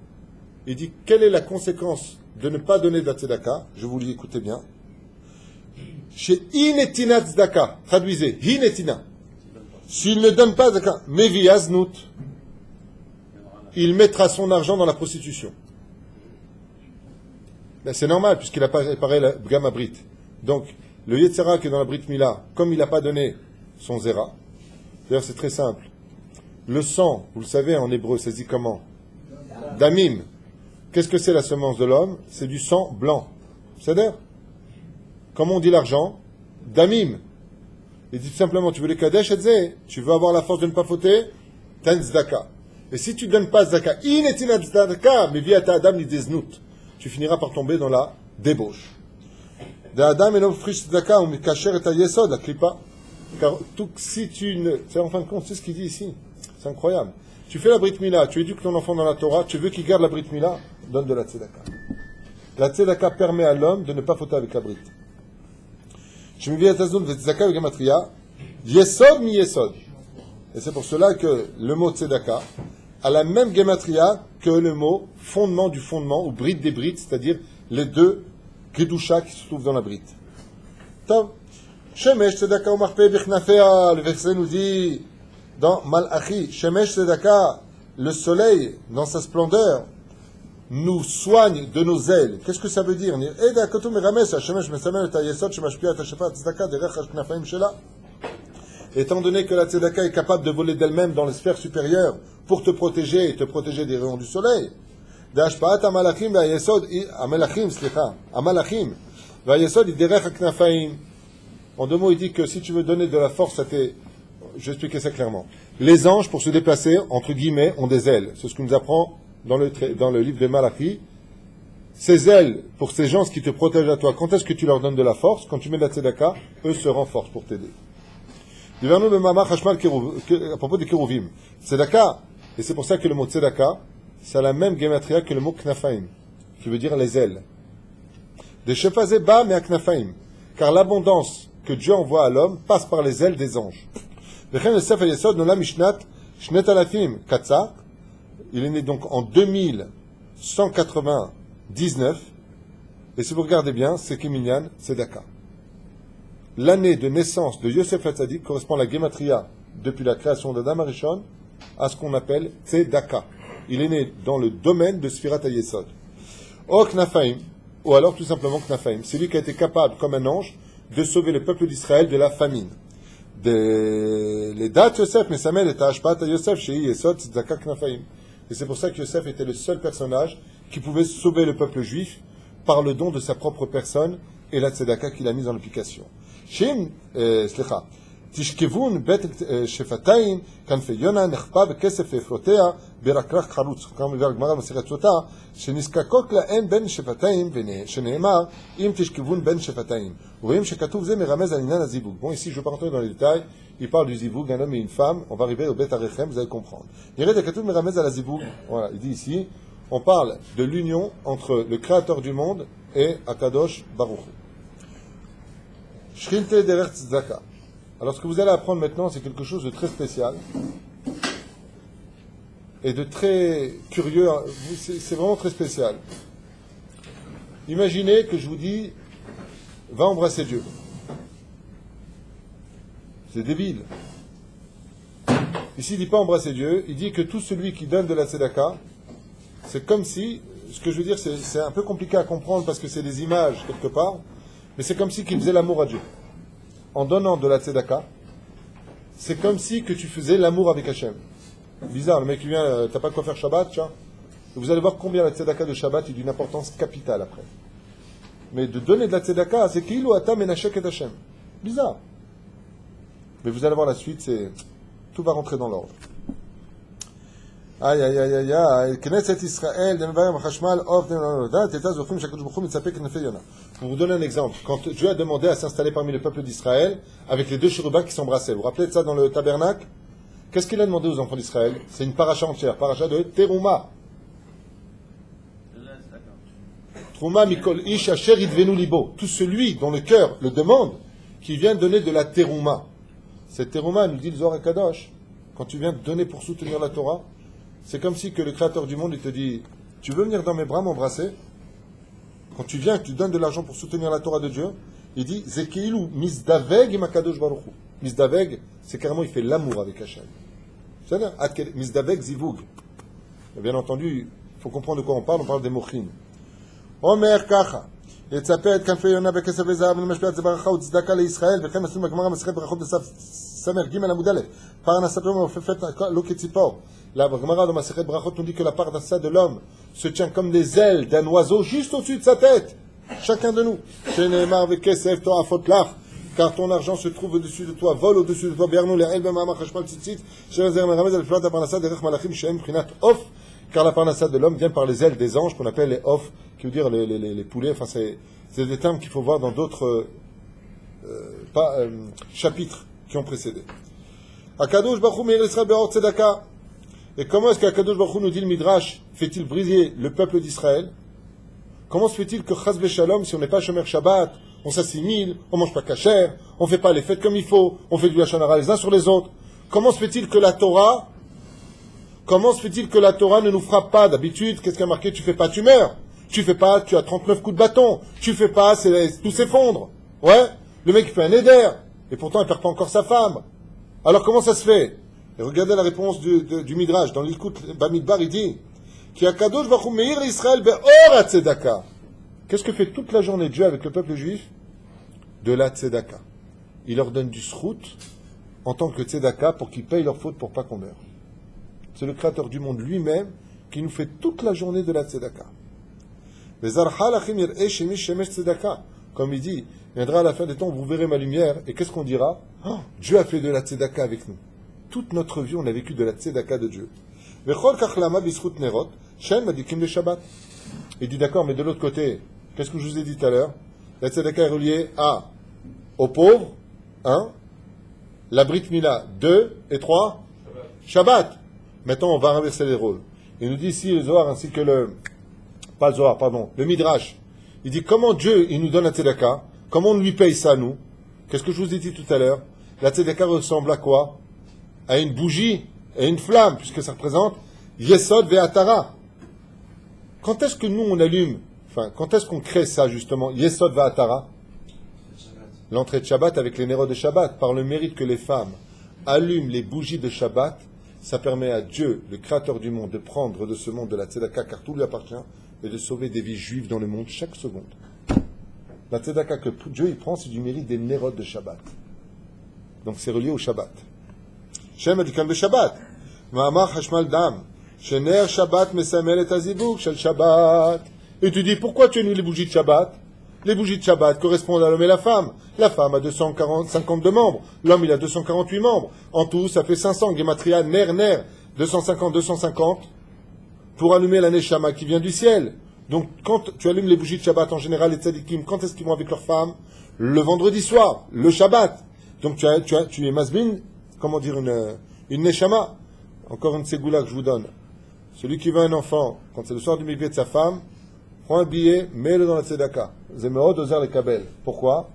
il dit quelle est la conséquence de ne pas donner de la tzedaka? Je vous lis, écoutez bien. Chez Inetina Tzedaka, traduisez, Inetina. S'il ne donne pas Tzedaka, Mevi Aznut, il mettra son argent dans la prostitution. Ben, c'est normal, puisqu'il a préparé la Gama Brit. Donc, le Yetzera qui est dans la Brit Mila, comme il n'a pas donné son Zera, d'ailleurs c'est très simple. Le sang, vous le savez en hébreu, ça se dit comment? Damim. Qu'est-ce que c'est la semence de l'homme? C'est du sang blanc. C'est-à-dire, comment on dit l'argent? Damim. Il dit tout simplement, tu veux les kadesh et zé, tu veux avoir la force de ne pas fauter, t'as une zdaka. Et si tu ne donnes pas zdaka, inetina zdaka, mais via ta adam li deznut, tu finiras par tomber dans la débauche. De adam et l'homme friche zdaka, ou mikacher et ta yesod, la klipa. Car tout, si tu ne, c'est en fin de compte, c'est ce qu'il dit ici. C'est incroyable. Tu fais la Brit Mila, tu éduques ton enfant dans la Torah, tu veux qu'il garde la Brit Mila, donne de la Tzedaka. La Tzedaka permet à l'homme de ne pas fauter avec la Brit. Je me viens à Tazoun, Tzedaka avec Gematria, Yesod mi Yesod. Et c'est pour cela que le mot Tzedaka a la même Gematria que le mot fondement du fondement, ou Brit des Brites, c'est-à-dire les deux Kedusha qui se trouvent dans la Brit. Top. Shemesh Tzedaka ou Marpe Bichnafea, le verset nous dit, dans Malachi, Shemesh Tzedaka, le soleil, dans sa splendeur, nous soigne de nos ailes. Qu'est-ce que ça veut dire? Étant donné que la Tzedaka est capable de voler d'elle-même dans les sphères supérieures pour te protéger et te protéger des rayons du soleil. En deux mots, il dit que si tu veux donner de la force à tes... Je vais expliquer ça clairement. Les anges, pour se déplacer, entre guillemets, ont des ailes. C'est ce que nous apprend dans le livre de Malachi. Ces ailes, pour ces gens qui te protègent à toi, quand est-ce que tu leur donnes de la force? Quand tu mets de la tzedaka, eux se renforcent pour t'aider. À propos des kérouvim. Tzedaka, et c'est pour ça que le mot tzedaka, c'est la même gematria que le mot knafaim, qui veut dire les ailes. Des shefazé ba mais à knafaim. Car l'abondance que Dieu envoie à l'homme passe par les ailes des anges. Il est né donc en 2199, et si vous regardez bien, c'est Kiminyan Tzedaka. L'année de naissance de Yosef Hatzadik correspond à la Gematria depuis la création d'Adam Arishon à ce qu'on appelle Tzedaka. Il est né dans le domaine de Sfirat HaYesod. O Knafaim, ou alors tout simplement Knafaim, c'est lui qui a été capable, comme un ange, de sauver le peuple d'Israël de la famine. Les dates Yosef, Mesamel et Ashpat Yosef, Shei Yesod, Tzedaka Knafaim. Et c'est pour ça que Yosef était le seul personnage qui pouvait sauver le peuple juif par le don de sa propre personne et la tzedaka qu'il a mise en application. תשכבון בית שפתיים, כנפי יונה נחפה בכסף ואפרותיה ברקרק חרוץ. כמו מביא הגמרא במסכת סוטה, שנזקקות להן בין שפתיים, שנאמר, אם תשכבון בין שפתיים. ורואים שכתוב זה מרמז על עניין הזיווג. Bon, ici, je ne vais pas rentrer dans les détails, il parle du zivug, un homme et une femme, on va arriver au Bet Arechem, vous allez comprendre. Yeret הכתוב מרמז על הזיווג, voilà, il dit ici, on parle de l'union entre le créateur du monde et Akadosh Baruch Hu. Shchinte derech tzedaka. Alors ce que vous allez apprendre maintenant, c'est quelque chose de très spécial et de très curieux. C'est vraiment très spécial. Imaginez que je vous dis, va embrasser Dieu. C'est débile. Ici, il ne dit pas embrasser Dieu, il dit que tout celui qui donne de la tzedaka, c'est comme si, ce que je veux dire, c'est un peu compliqué à comprendre parce que c'est des images quelque part, mais c'est comme si qu'il faisait l'amour à Dieu. En donnant de la tzedaka, c'est comme si que tu faisais l'amour avec Hachem. Bizarre, le mec qui vient, t'as pas de quoi faire Shabbat, tiens. Vous allez voir combien la tzedaka de Shabbat est d'une importance capitale après. Mais de donner de la tzedaka, c'est qu'il ou atam menachek et Hachem. Bizarre. Mais vous allez voir la suite, tout va rentrer dans l'ordre. Aïe, aïe, aïe, aïe, aïe. Knesset Israël, pour vous donner un exemple, quand Dieu a demandé à s'installer parmi le peuple d'Israël, avec les deux chérubins qui s'embrassaient, vous vous rappelez de ça dans le tabernacle? Qu'est-ce qu'il a demandé aux enfants d'Israël? C'est une paracha entière, paracha de Teruma. Teruma mikol ish asher idvenu libo. Tout celui dont le cœur le demande, qui vient donner de la Teruma. Cette Teruma, nous dit le Zohar Kadosh, quand tu viens donner pour soutenir la Torah, c'est comme si que le Créateur du monde, il te dit, tu veux venir dans mes bras m'embrasser? Quand tu viens, tu donnes de l'argent pour soutenir la Torah de Dieu, Il dit Zekilu Mizdaveg im Akadosh Baruch Hu. Mizdaveg, c'est carrément il fait l'amour avec Hachem. C'est-à-dire, Mizdaveg Zivug. Bien entendu, il faut comprendre de quoi on parle des Mochin. Omer Kacha. יצפה את כנפי יונה בכסף וזהב ומשפיעת זה ברכה וצדקה לישראל וכן מסלול בגמרא מסכת ברכות בסף סמך ג' עמוד א' פרנסתו מעופפת לא כציפור. La Gemara dans Masechet Brachot nous dit que la parnassa de l'homme se tient comme les ailes d'un oiseau juste au-dessus de sa tête. Chacun de nous. Shenemar vekesef to'afot lach, car ton argent se trouve au-dessus de toi, vole au-dessus de toi. Biarnou le'el b'ma'amar chashmal tzitzit, sherezer meramez al plat parnassa derech malachim she'em prinat of, car la parnassa de l'homme vient par les ailes des anges qu'on appelle les of, qui veut dire les poulets. Enfin, c'est des termes qu'il faut voir dans d'autres chapitres qui ont précédé. Akadosh Baruch Hu meir Israël be'or tzedaka. Et comment est-ce qu'Akadosh Baruch Hu nous dit le Midrash fait-il briser le peuple d'Israël? Comment se fait-il que Chas v'Shalom, si on n'est pas Shomer Shabbat, on s'assimile, on mange pas kasher, on fait pas les fêtes comme il faut, on fait du Lashon Hara les uns sur les autres? Comment se fait-il que la Torah ne nous frappe pas? D'habitude, qu'est-ce qu'il y a marqué? Tu fais pas, tu meurs. Tu fais pas, tu as 39 coups de bâton. Tu fais pas, tout s'effondre. Ouais? Le mec il fait un éder. Et pourtant il perd pas encore sa femme. Alors comment ça se fait? Et regardez la réponse du Midrash. Dans l'Ilkut Bamidbar, il dit Ki Akadosh Baruch Hu meir Israël be'or hatzedaka. Qu'est-ce que fait toute la journée Dieu avec le peuple juif? De la tzedaka. Il leur donne du srout en tant que tzedaka pour qu'ils payent leurs fautes pour pas qu'on meure. C'est le Créateur du monde lui-même qui nous fait toute la journée de la tzedaka. Comme il dit, viendra à la fin des temps, vous verrez ma lumière, et qu'est-ce qu'on dira? Oh, Dieu a fait de la tzedaka avec nous. Toute notre vie, on a vécu de la tzedaka de Dieu. Il dit d'accord, mais de l'autre côté, qu'est-ce que je vous ai dit tout à l'heure? La tzedaka est reliée aux pauvres, 1, la Brit Mila, 2, et 3, Shabbat. Maintenant, on va renverser les rôles. Il nous dit ici le Zohar ainsi que le Midrash. Il dit comment Dieu, il nous donne la tzedaka, comment on lui paye ça, nous? Qu'est-ce que je vous ai dit tout à l'heure? La tzedaka ressemble à quoi? À une bougie et une flamme, puisque ça représente Yesod Ve'atara. Quand est-ce que nous, on allume, quand est-ce qu'on crée ça, justement, Yesod Ve'atara? L'entrée de Shabbat avec les nérodes de Shabbat, par le mérite que les femmes allument les bougies de Shabbat, ça permet à Dieu, le créateur du monde, de prendre de ce monde de la tzedaka, car tout lui appartient, et de sauver des vies juives dans le monde chaque seconde. La tzedaka que Dieu il prend, c'est du mérite des nérodes de Shabbat. Donc c'est relié au Shabbat. Shem adikan be Shabbat. Ma'amar hashmal dam. Shener Shabbat mesamel et azibuk shel Shabbat. Et tu dis, pourquoi tu annules les bougies de Shabbat? Les bougies de Shabbat correspondent à l'homme et la femme. La femme a 252 membres. L'homme, il a 248 membres. En tout, ça fait 500. Gematria, ner. 250. Pour allumer la Neshama qui vient du ciel. Donc, quand tu allumes les bougies de Shabbat, en général, les tzadikim, quand est-ce qu'ils vont avec leurs femmes? Le vendredi soir, le Shabbat. Donc, tu es masbin, comment dire, une Neshama. Encore une ségoula que je vous donne. Celui qui veut un enfant, quand c'est le soir du mikvé de sa femme, prends un billet, mets-le dans la tzedaka. Zemeod ozer le kabel. Pourquoi?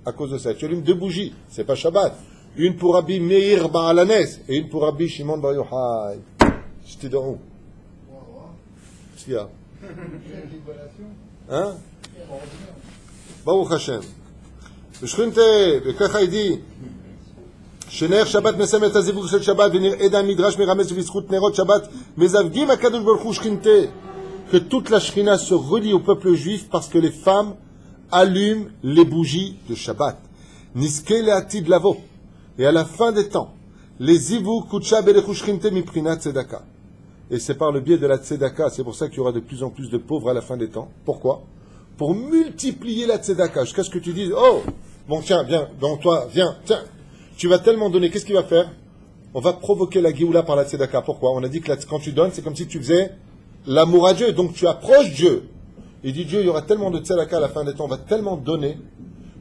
À cause de ça. Tu allumes 2 bougies, c'est pas Shabbat. Une pour Rabbi Meir Ba'alanes et une pour Rabbi Shimon Bar Yochai. J'étais dans où? Qu'est-ce qu'il y a? Hein? Baruch Hashem. B'shchinte, וככה il dit, שנר שבת מסיים את הזיווג של שבת ונראה דן מדרש מרמז ובזכות נרות שבת מזווגים הקדוש ברוך הוא שכינתה. Que toute la Shrina se relie au peuple juif parce que les femmes allument les bougies de Shabbat. Niske le'atid lavo. Et à la fin des temps, les zivug kutsha berechu shchinte miprinat tzedaka. Et c'est par le biais de la tzedaka, c'est pour ça qu'il y aura de plus en plus de pauvres à la fin des temps. Pourquoi? Pour multiplier la tzedaka, jusqu'à ce que tu dises, oh, bon tiens, viens, donc toi, viens, tiens, tu vas tellement donner, qu'est-ce qu'il va faire? On va provoquer la Géoula par la tzedaka. Pourquoi? On a dit que quand tu donnes, c'est comme si tu faisais l'amour à Dieu, donc tu approches Dieu. Il dit Dieu, il y aura tellement de tzedaka à la fin des temps, on va tellement donner,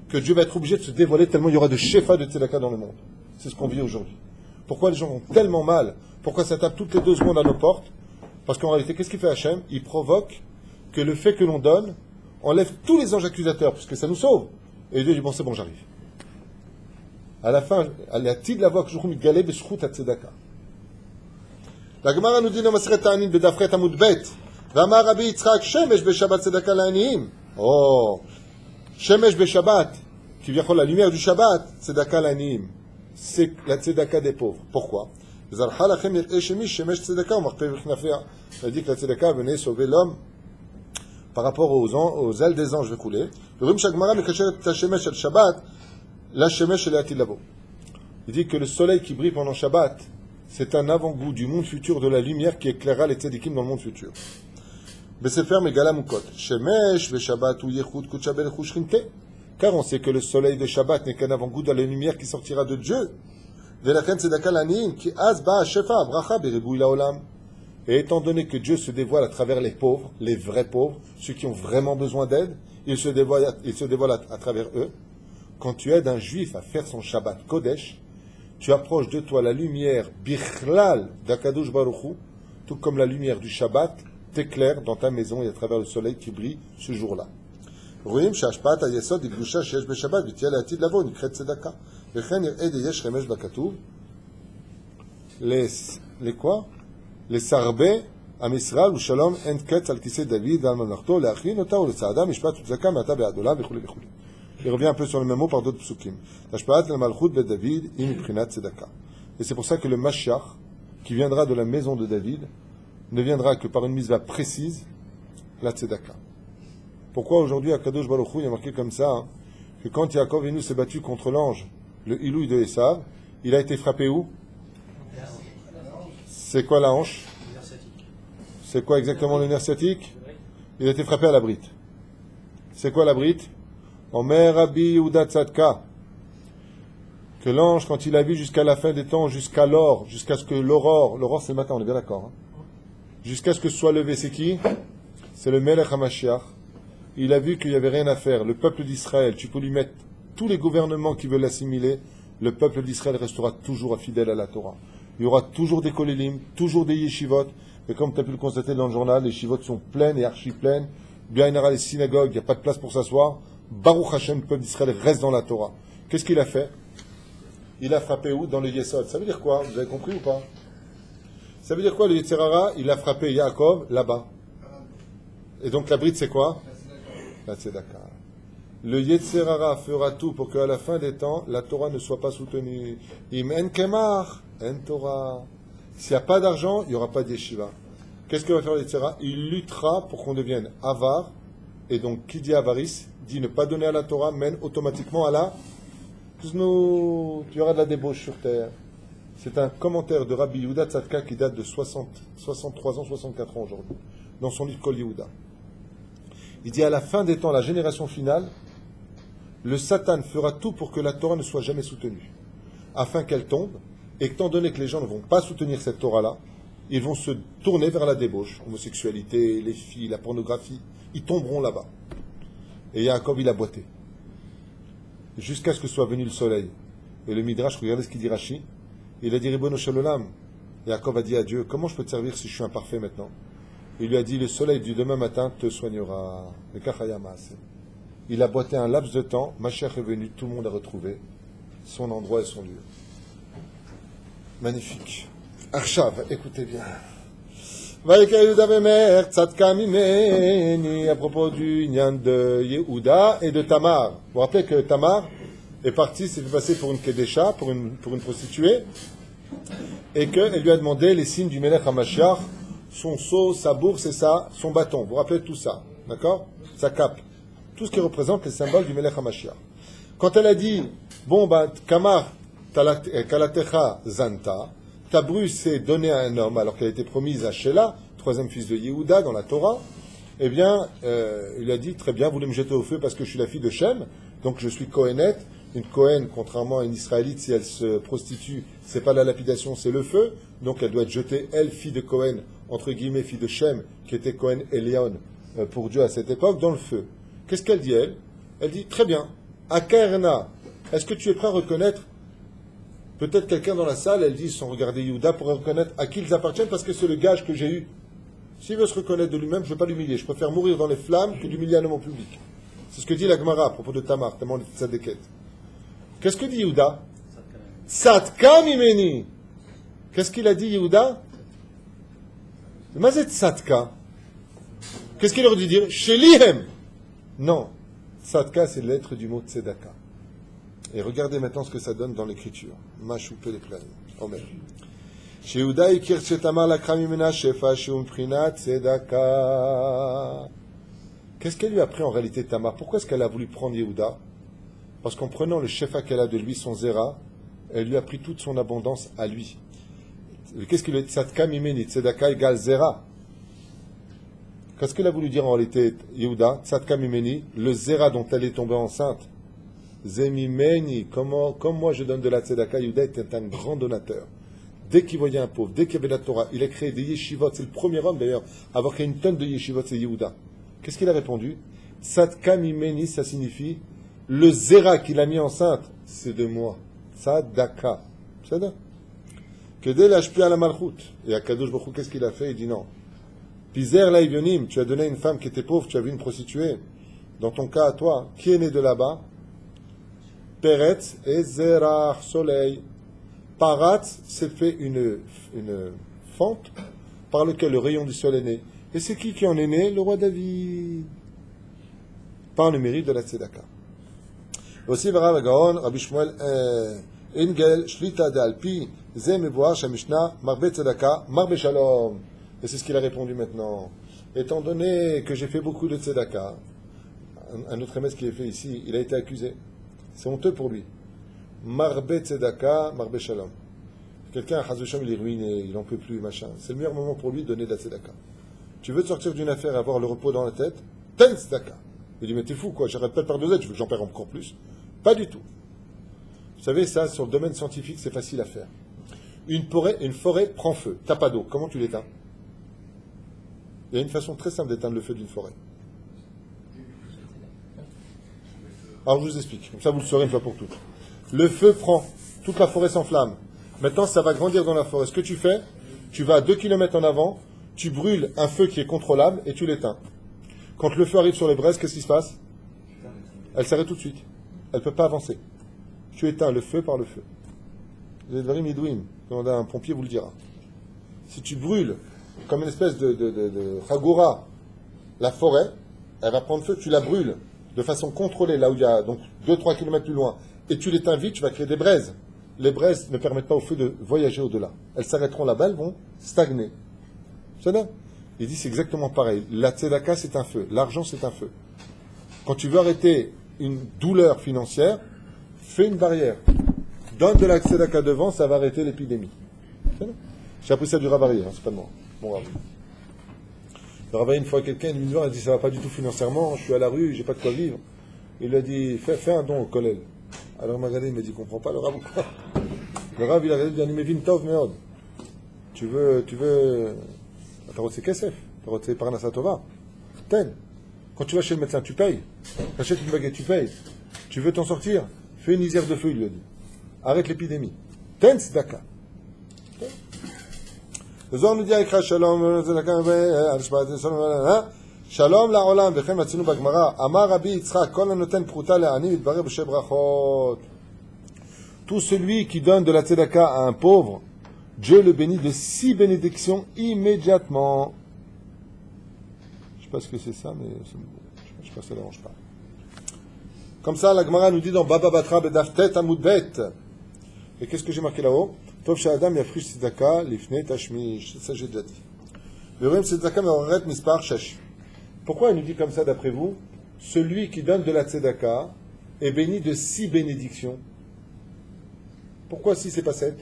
que Dieu va être obligé de se dévoiler tellement il y aura de shefa de tzedaka dans le monde. C'est ce qu'on vit aujourd'hui. Pourquoi les gens ont tellement mal? Pourquoi ça tape toutes les 2 secondes à nos portes? Parce qu'en réalité, qu'est-ce qu'il fait Hachem? Il provoque que le fait que l'on donne enlève tous les anges accusateurs, puisque ça nous sauve. Et Dieu dit, bon, c'est bon, j'arrive. À la fin, elle a dit de la voix que je vous galé b'shchut tzedaka. La Gemara nous dit dans Maseret Ta'anin bedafret amud bet, V'amar Rabbi Yitzchak shemesh b'Shabbat tzedaka la'aniyim. Oh, shemesh b'Shabbat. qui vient prendre la lumière du Shabbat, tzedaka l'aniim. C'est la tzedaka des pauvres. Pourquoi? Il a dit que la tzedaka venait sauver l'homme par rapport aux ailes des anges coulées. Il dit que le soleil qui brille pendant Shabbat, c'est un avant-goût du monde futur, de la lumière qui éclairera les tzedikim dans le monde futur. Car on sait que le soleil de Shabbat n'est qu'un avant-goût de la lumière qui sortira de Dieu. Et étant donné que Dieu se dévoile à travers les pauvres, les vrais pauvres, ceux qui ont vraiment besoin d'aide, il se dévoile à travers eux. Quand tu aides un juif à faire son Shabbat Kodesh, tu approches de toi la lumière Bichlal d'Akadosh Baruch Hu, tout comme la lumière du Shabbat t'éclaire dans ta maison et à travers le soleil qui brille ce jour-là. רואים שהשפעת היסוד היא קדושה שיש בשבת ותהיה לעתיד לבוא נקראת צדקה. וכן נראה דיש רמז בכתוב les quoi? Les sarbe עם ישראל ושלום אין קץ על כיסא דוד ועל ממלכתו להכין אותה ולצעדה משפט וצדקה מעתה ועד עולם וכו' וכו'. Il revient un peu sur le même mot par d'autres psukim. השפעת למלכות בית דוד היא מבחינת צדקה. Et c'est pour ça que le Mashiach qui viendra de la maison de David ne viendra que par une mitzvah précise, la tzedaka. Pourquoi aujourd'hui à Kadosh Baruch Hu, il y a marqué comme ça, hein, que quand Yaakov Avinu s'est battu contre l'ange, le Ilouï de Esav, il a été frappé où? C'est quoi la hanche? C'est quoi exactement le nerf sciatique? Il a été frappé à la brite. C'est quoi la brite? Omer Rabbi Yehuda Tzadka. Que l'ange, quand il a vu jusqu'à la fin des temps, jusqu'à l'or, jusqu'à ce que l'aurore c'est le matin, on est bien d'accord, hein, jusqu'à ce que ce soit levé, c'est qui? C'est le Melech HaMashiach. Il a vu qu'il n'y avait rien à faire. Le peuple d'Israël, tu peux lui mettre tous les gouvernements qui veulent l'assimiler, le peuple d'Israël restera toujours fidèle à la Torah. Il y aura toujours des kolélim, toujours des yeshivot, et comme tu as pu le constater dans le journal, les yeshivot sont pleines et archi-pleines. Bien il y aura les synagogues, il n'y a pas de place pour s'asseoir. Baruch Hashem, le peuple d'Israël reste dans la Torah. Qu'est-ce qu'il a fait? Il a frappé où? Dans le Yesod. Ça veut dire quoi? Vous avez compris ou pas? Ça veut dire quoi le Yetzirara? Il a frappé Yaakov là-bas. Et donc la bride c'est quoi? La tzedaka. Le Yetzirara fera tout pour qu'à la fin des temps, la Torah ne soit pas soutenue. Im en kemar, en Torah. S'il n'y a pas d'argent, il n'y aura pas d'yeshiva. Qu'est-ce que va faire le Yetzirara? Il luttera pour qu'on devienne avare. Et donc, qui dit avarice, dit ne pas donner à la Torah, mène automatiquement à la Znout. Il y aura de la débauche sur terre. C'est un commentaire de Rabbi Yehuda Tzadka qui date de 63 ans, 64 ans aujourd'hui, dans son livre Kol Yehuda. Il dit à la fin des temps, la génération finale, le Satan fera tout pour que la Torah ne soit jamais soutenue, afin qu'elle tombe, et étant donné que les gens ne vont pas soutenir cette Torah-là, ils vont se tourner vers la débauche, l'homosexualité, les filles, la pornographie, ils tomberont là-bas. Et Yaakov, il a boité, jusqu'à ce que soit venu le soleil. Et le Midrash, regardez ce qu'il dit Rashi, il a dit Ribono Shel Olam. Yaakov a dit à Dieu, comment je peux te servir si je suis imparfait maintenant? Il lui a dit, le soleil du demain matin te soignera. Il a boité un laps de temps, Mashiach est venu, tout le monde a retrouvé son endroit et son lieu. Magnifique. Arshav, écoutez bien. À propos du Nyan de Yehuda et de Tamar. Vous vous rappelez que Tamar est partie, s'est fait passer pour une Kedesha, pour une prostituée, et qu'elle lui a demandé les signes du Melech HaMashiach, son seau, sa bourse et son bâton. Vous vous rappelez tout ça, d'accord? Sa cape. Tout ce qui représente les symboles du Melech HaMashiach. Quand elle a dit, bon, Kamar, Kalatecha Zanta, ta bru s'est donnée à un homme, alors qu'elle a été promise à Shelah, troisième fils de Yehuda dans la Torah, eh bien, il a dit, très bien, vous voulez me jeter au feu parce que je suis la fille de Shem, donc je suis Kohénette. Une Kohen, contrairement à une Israélite, si elle se prostitue, c'est pas la lapidation, c'est le feu, donc elle doit être jetée, elle, fille de Kohen, entre guillemets, fille de Shem, qui était Kohen Elion pour Dieu à cette époque, dans le feu. Qu'est-ce qu'elle dit, elle? Elle dit, très bien, Akaerna, est-ce que tu es prêt à reconnaître, peut-être quelqu'un dans la salle, elle dit, sans regarder Yehuda, pour reconnaître à qui ils appartiennent, parce que c'est le gage que j'ai eu. S'il veut se reconnaître de lui-même, je ne veux pas l'humilier, je préfère mourir dans les flammes que d'humilier un homme en public. C'est ce que dit la Gemara à propos de Tamar, tellement de Tzadeket. Qu'est-ce que dit Yehuda? Tzadka mimeni. Qu'est-ce qu'il a dit, Yehuda? Mazet Tzadka. Qu'est-ce qu'il leur dit dire? Shelihem. Non. Tzadka, c'est l'être du mot Tzedaka. Et regardez maintenant ce que ça donne dans l'écriture. Mashoupé les plans. Omer. Chez Yehuda, Ikir Shetamar Lakra Mimena Shefa Sheum Prinat Tzedaka. Qu'est-ce qu'elle lui a pris en réalité Tamar? Pourquoi est-ce qu'elle a voulu prendre Yehuda? Parce qu'en prenant le shefa qu'elle a de lui, son zera, elle lui a pris toute son abondance à lui. Qu'est-ce que le tzedaka mimeni? Tzedaka égale zera. Qu'est-ce qu'elle a voulu dire en réalité Yehuda? Tzedaka mimeni, le zera dont elle est tombée enceinte. Zemimeni, comme moi je donne de la tzedaka, Yehuda était un grand donateur. Dès qu'il voyait un pauvre, dès qu'il y avait la Torah, il a créé des yeshivot. C'est le premier homme d'ailleurs à avoir créé une tonne de yeshivot, c'est Yehuda. Qu'est-ce qu'il a répondu? Tzedaka mimeni, ça signifie le zera qu'il a mis enceinte, c'est de moi. Tzedaka. C'est ça. Que dès l'HP à la malchout. Et à Kadosh Baruch Hu, qu'est-ce qu'il a fait? Il dit non. Pizer la Ivyonim, tu as donné une femme qui était pauvre, tu as vu une prostituée. Dans ton cas à toi, qui est né de là-bas? Peretz et Zerach, soleil. Parat s'est fait une fente par laquelle le rayon du soleil est né. Et c'est qui en est né? Le roi David. Par le mérite de la tzedaka. Aussi, Rabbi Shmuel Engel, Shlita de Alpi, Zem Evoar, Shamishna, Marbe Tzedaka, Marbe Shalom. Et c'est ce qu'il a répondu maintenant. Étant donné que j'ai fait beaucoup de tzedaka, un autre MS qui est fait ici, il a été accusé. C'est honteux pour lui. Marbe Tzedaka, Marbe Shalom. Quelqu'un, Hazusham, il est ruiné, il n'en peut plus, machin. C'est le meilleur moment pour lui de donner de la tzedaka. Tu veux te sortir d'une affaire et avoir le repos dans la tête? Ten tzedaka. Il dit, mais t'es fou, quoi, j'arrête pas de perdre 2 aides, tu veux que j'en perds encore plus? Pas du tout. Vous savez, ça, sur le domaine scientifique, c'est facile à faire. Une forêt prend feu. T'as pas d'eau. Comment tu l'éteins? Il y a une façon très simple d'éteindre le feu d'une forêt. Alors, je vous explique. Comme ça, vous le saurez une fois pour toutes. Le feu prend. Toute la forêt s'enflamme. Maintenant, ça va grandir dans la forêt. Ce que tu fais, tu vas à 2 km en avant, tu brûles un feu qui est contrôlable et tu l'éteins. Quand le feu arrive sur les braises, qu'est-ce qui se passe? Elle s'arrête tout de suite. Elle ne peut pas avancer. Tu éteins le feu par le feu. Vous êtes very midouim. Un pompier vous le dira. Si tu brûles comme une espèce de chagora la forêt, elle va prendre feu, tu la brûles de façon contrôlée, là où il y a donc 2-3 km plus loin, et tu l'éteins vite, tu vas créer des braises. Les braises ne permettent pas au feu de voyager au-delà. Elles s'arrêteront là-bas, elles vont stagner. C'est ça? Il dit c'est exactement pareil. La tzedaka, c'est un feu. L'argent, c'est un feu. Quand tu veux arrêter une douleur financière, fais une barrière. Donne de la tzedaka devant, ça va arrêter l'épidémie. J'ai appris ça du Ravaï, c'est pas de moi. Bon, le Ravaï, une fois, quelqu'un est venu me voir, il a dit ça va pas du tout financièrement, je suis à la rue, j'ai pas de quoi vivre. Il lui a dit fais un don au collège. Alors il m'a regardé, il m'a dit comprends pas le Rav ou quoi? Le Rav, il a regardé, il a dit mais Vintov Meod. Tu veux. T'as reçu Kesef, t'as reçu Parnassa Tova. Ten. Quand tu vas chez le médecin, tu payes. T'achètes une baguette, tu payes. Tu veux t'en sortir? Fais une lisière de feu, il lui a dit. Arrête l'épidémie. Ten tzedaka. Le Zohar nous dit avec Shalom, Shalom la'olam, v'chem matzinu b'Gemara. Amar Rabbi Yitzchak, kol hanoten pruta le'ani mitbareh b'sheh brachot. Tout celui qui donne de la tzedaka à un pauvre, Dieu le bénit de 6 bénédictions immédiatement. Je ne sais pas ce que c'est ça, mais je sais pas si ça ne dérange pas. Comme ça, la Gemara nous dit dans Baba Batra Bedaftet Amoudbet. Et qu'est-ce que j'ai marqué là-haut? Tov Shadam Yafrish Tzedaka Lifnei Tashmish. Ça, j'ai déjà dit. Verim Tzedaka Meoret Mispar Shash. Pourquoi il nous dit comme ça d'après vous? Celui qui donne de la tzedaka est béni de 6 bénédictions. Pourquoi 6 et pas 7?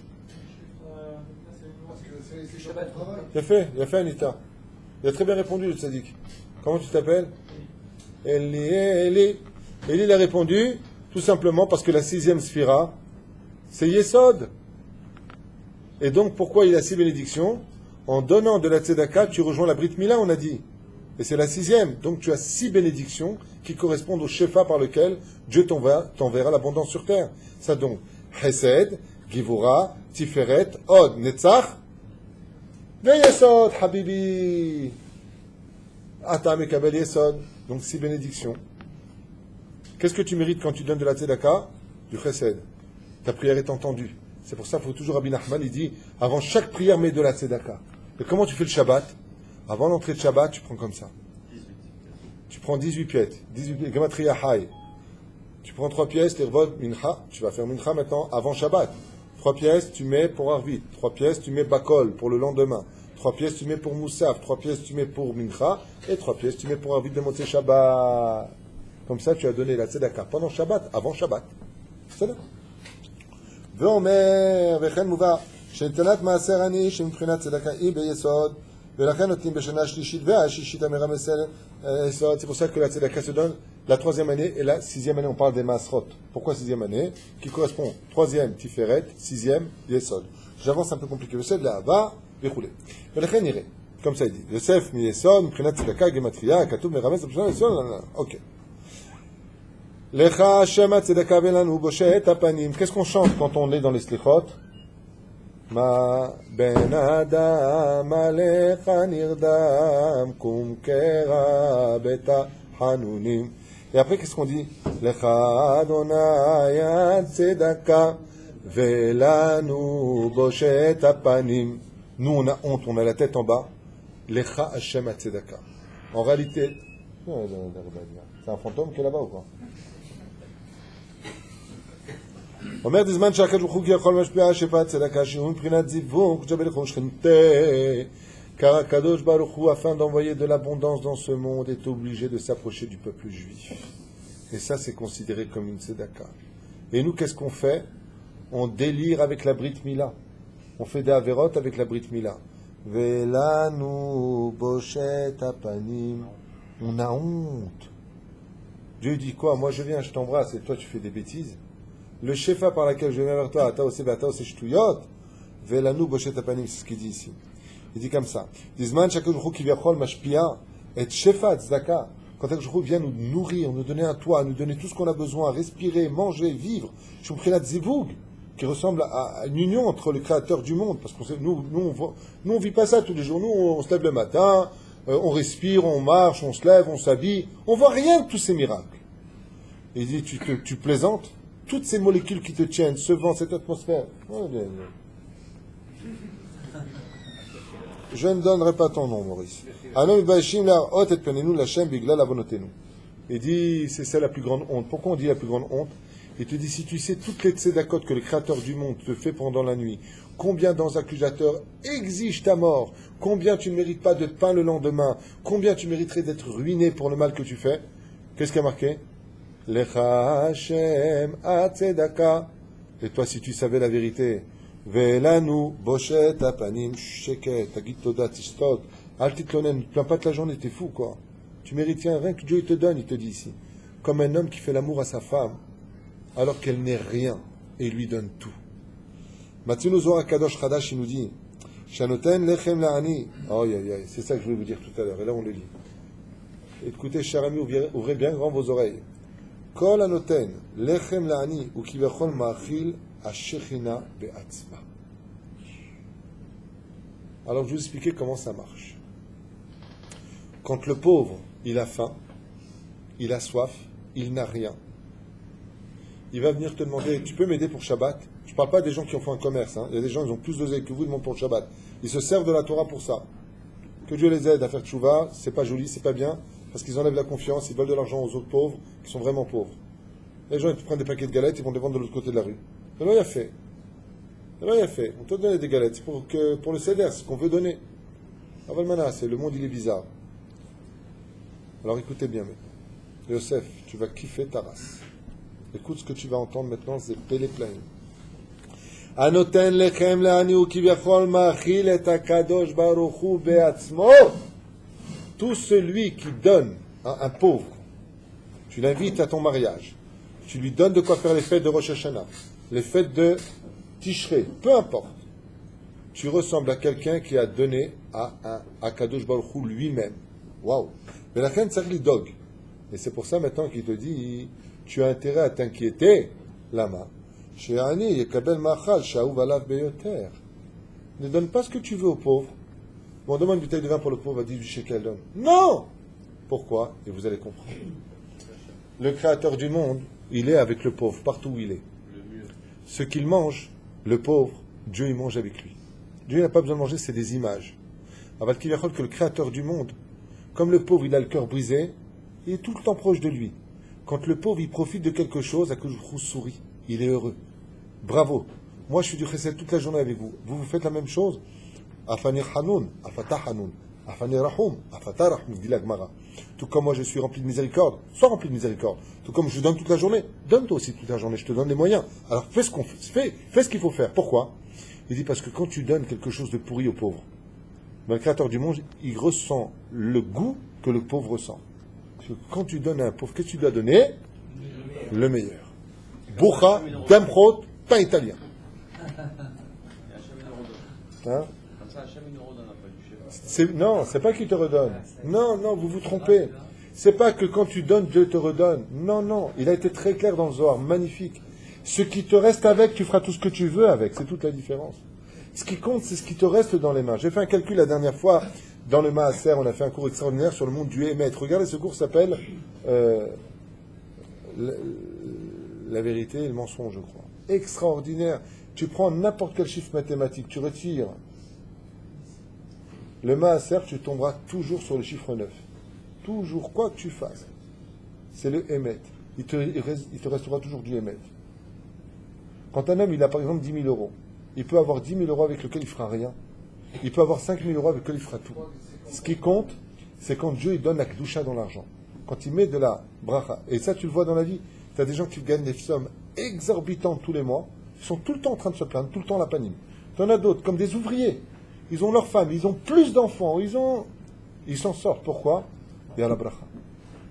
Parce que c'est Shabbat travail. Il a fait Anita. Il a très bien répondu le tzaddik. Comment tu t'appelles? Eli. Eli il a répondu tout simplement parce que la 6e sphira, c'est Yesod. Et donc pourquoi il a 6 bénédictions? En donnant de la tzedaka, tu rejoins la Brit Mila, on a dit. Et c'est la 6e. Donc tu as 6 bénédictions qui correspondent au shefa par lequel Dieu t'enverra l'abondance sur terre. Ça donc, Chesed, Givura, Tiferet, Od, Netzach, Veyesod, Habibi. Ata Mekabel Yesod. Donc 6 bénédictions. Qu'est-ce que tu mérites quand tu donnes de la tzedaka? Du Chesed. Ta prière est entendue. C'est pour ça qu'il faut toujours, Rabbi Nachman, il dit, avant chaque prière, mets de la tzedaka. Et comment tu fais le Shabbat? Avant l'entrée de Shabbat, tu prends comme ça. Tu prends 18 pièces, 18 Gematria Hay. Tu prends 3 pièces, l'irvot mincha, tu vas faire mincha maintenant avant Shabbat. 3 pièces, tu mets pour Arvit. 3 pièces, tu mets Bakol pour le lendemain. 3 pièces, tu mets pour Moussaf. 3 pièces, tu mets pour mincha. Et 3 pièces, tu mets pour Arvit de Motzei Shabbat. Comme ça, tu as donné la tzedaka pendant Shabbat, avant Shabbat. C'est là. ואומר, וכן מובא, שנתנת מעשר עני שמבחינת צדקה היא ביסוד, ולכן נותנים בשנה השלישית והשישית המרמז יסוד. C'est pour ça que la tzedaka se donne la 3e année et la 6e année. On parle des masrot. Pourquoi 6e année? Qui correspond 3e tiferet, 6e yesod. J'avance un peu compliqué. Yosef là va, déroulé. ולכן נראה, comme ça il dit, יוסף מיסוד, מבחינת צדקה, גמטריה, כתוב מרמז בשנה יסוד, ok. Lecha Shema Tzedaka Velanu Boshet Apanim. Qu'est-ce qu'on chante quand on est dans les slichot? Ma ben Adam Alecha Nirdam Kum Kera Beta Hanunim. Et après, qu'est-ce qu'on dit? Lecha Adonai Tzedaka Velanu Boshet Apanim. Nous, on a honte, on a la tête en bas. Lecha Shema Tzedaka. En réalité, c'est un fantôme qui est là-bas ou quoi? אומר דזמן שהקדוש ברוך הוא כביכול משפיע שפעת צדקה שהוא מבחינת זיווג ג'בל שכנתה car הקדוש ברוך הוא afin d'envoyer de l'abondance dans ce monde est obligé de s'approcher du peuple juif et ça c'est considéré comme une tzedaka. Et nous qu'est-ce qu'on fait? On délire avec la Brit Mila, on fait des avérotes avec la Brit Mila. Velanu boshet apanim, on a honte. Dieu dit quoi? Moi je viens, je t'embrasse et toi tu fais des bêtises. Le shefa par laquelle je viens vers toi, ata ose shtuyot, velanu boshet apanim, c'est ce qu'il dit ici. Il dit comme ça. Dizman shakadosh kivyachol mashpia et shefa tzedaka. Quand Akadosh vient nous nourrir, nous donner un toit, nous donner tout ce qu'on a besoin, respirer, manger, vivre, shumprinat zivug, qui ressemble à une union entre le Créateur du monde, parce que nous on vit pas ça tous les jours. Nous on se lève le matin, on respire, on marche, on se lève, on s'habille, on voit rien de tous ces miracles. Et il dit tu plaisantes? Toutes ces molécules qui te tiennent, ce vent, cette atmosphère. Je ne donnerai pas ton nom, Maurice. Il dit, c'est ça la plus grande honte. Pourquoi on dit la plus grande honte? Il te dit, si tu sais toutes les tzedakot que le Créateur du monde te fait pendant la nuit, combien dans accusateur exige ta mort, combien tu ne mérites pas de pain le lendemain, combien tu mériterais d'être ruiné pour le mal que tu fais, qu'est-ce qui a marqué? Lecha Hashem atzedaka. Et toi, si tu savais la vérité, velanu boshet apanim sheket tagit toda tishtot al titlonen. Ne te plains pas de la journée, t'es fou quoi. Tu mérites rien que Dieu il te donne, il te dit ici. Comme un homme qui fait l'amour à sa femme, alors qu'elle n'est rien, et il lui donne tout. Matzinu Zohar Kadosh Chadash, il nous dit, Shanoten lechem la'ani. Oh, c'est ça que je voulais vous dire tout à l'heure, et là on le lit. Écoutez, cher ami, ouvrez bien grand vos oreilles. Kol anoten lechem la'ani ou kivachol ma'achil hashechina be'atzma. Alors je vais vous expliquer comment ça marche. Quand le pauvre, il a faim, il a soif, il n'a rien, il va venir te demander, tu peux m'aider pour Shabbat? Je ne parle pas des gens qui ont fait un commerce, hein. Il y a des gens qui ont plus d'oseille que vous, ils demandent pour le Shabbat. Ils se servent de la Torah pour ça. Que Dieu les aide à faire tchouva, c'est pas joli, c'est pas bien, parce qu'ils enlèvent la confiance, ils veulent de l'argent aux autres pauvres, qui sont vraiment pauvres. Les gens, ils te prennent des paquets de galettes, ils vont les vendre de l'autre côté de la rue. Et là, il y a fait. On te donne des galettes, c'est pour le céder, c'est ce qu'on veut donner. Avalmana, c'est le monde, il est bizarre. Alors écoutez bien maintenant. Yosef, tu vas kiffer ta race. Écoute ce que tu vas entendre maintenant, c'est Péléplain. Anoten lechem le'ani u kivyachol ma'achil et hakadosh baruch hu be'atzmo. Tout celui qui donne à un pauvre, tu l'invites à ton mariage, tu lui donnes de quoi faire les fêtes de Rosh Hashanah, les fêtes de Tishrei, peu importe. Tu ressembles à quelqu'un qui a donné à un Hakadosh baruch hu lui-même. Waouh! Mais la fin de ça, dog. Et c'est pour ça maintenant qu'il te dit, tu as intérêt à t'inquiéter, lama. She'ani yekabel machal sha'uv alav beyoter. Ne donne pas ce que tu veux aux pauvres. Bon, on demande une bouteille de vin pour le pauvre, va dire du shekel donne. Non! Pourquoi? Et vous allez comprendre. Le Créateur du monde, il est avec le pauvre, partout où il est. Ce qu'il mange, le pauvre, Dieu il mange avec lui. Dieu n'a pas besoin de manger, c'est des images. Aval kivachol que le Créateur du monde, comme le pauvre il a le cœur brisé, il est tout le temps proche de lui. Quand le pauvre, il profite de quelque chose, Akadosh Baruch Hu sourit. Il est heureux. Bravo. Moi, je suis du chesed toute la journée avec vous. Vous faites la même chose. Afanir Hanoun, Afata Hanoun, Afanir Rahum, Afata Rahum, dit la Gemara. Tout comme moi, je suis rempli de miséricorde. Sois rempli de miséricorde. Tout comme je donne toute la journée. Donne toi aussi toute la journée. Je te donne les moyens. Alors, fais ce qu'il faut faire. Pourquoi? Il dit parce que quand tu donnes quelque chose de pourri au pauvre, le Créateur du monde, il ressent le goût que le pauvre ressent. Parce que quand tu donnes à un pauvre, qu'est-ce que tu dois donner? Le meilleur. Boucha, Damprot, pain italien. Hein? Non, c'est pas qu'il te redonne. Non, vous vous trompez. C'est pas que quand tu donnes, Dieu te redonne. Non, il a été très clair dans le Zohar, magnifique. Ce qui te reste avec, tu feras tout ce que tu veux avec, c'est toute la différence. Ce qui compte, c'est ce qui te reste dans les mains. J'ai fait un calcul la dernière fois, dans le Maaser, on a fait un cours extraordinaire sur le monde du Hémet. Regardez, ce cours s'appelle la vérité et le mensonge, je crois. Extraordinaire. Tu prends n'importe quel chiffre mathématique, tu retires le Maaser, tu tomberas toujours sur le chiffre 9. Toujours, quoi que tu fasses. C'est le Hémet. Il te restera toujours du Hémet. Quand un homme, il a par exemple 10 000 euros, il peut avoir 10 000 euros avec lesquels il ne fera rien. Il peut avoir 5 000 euros avec lesquels il fera tout. Ce qui compte, c'est quand Dieu il donne la kedusha dans l'argent. Quand il met de la bracha. Et ça, tu le vois dans la vie. Tu as des gens qui gagnent des sommes exorbitantes tous les mois. Ils sont tout le temps en train de se plaindre, tout le temps la panine. Tu en as d'autres, comme des ouvriers. Ils ont leur femme, ils ont plus d'enfants, ils s'en sortent. Pourquoi? Il y a la bracha.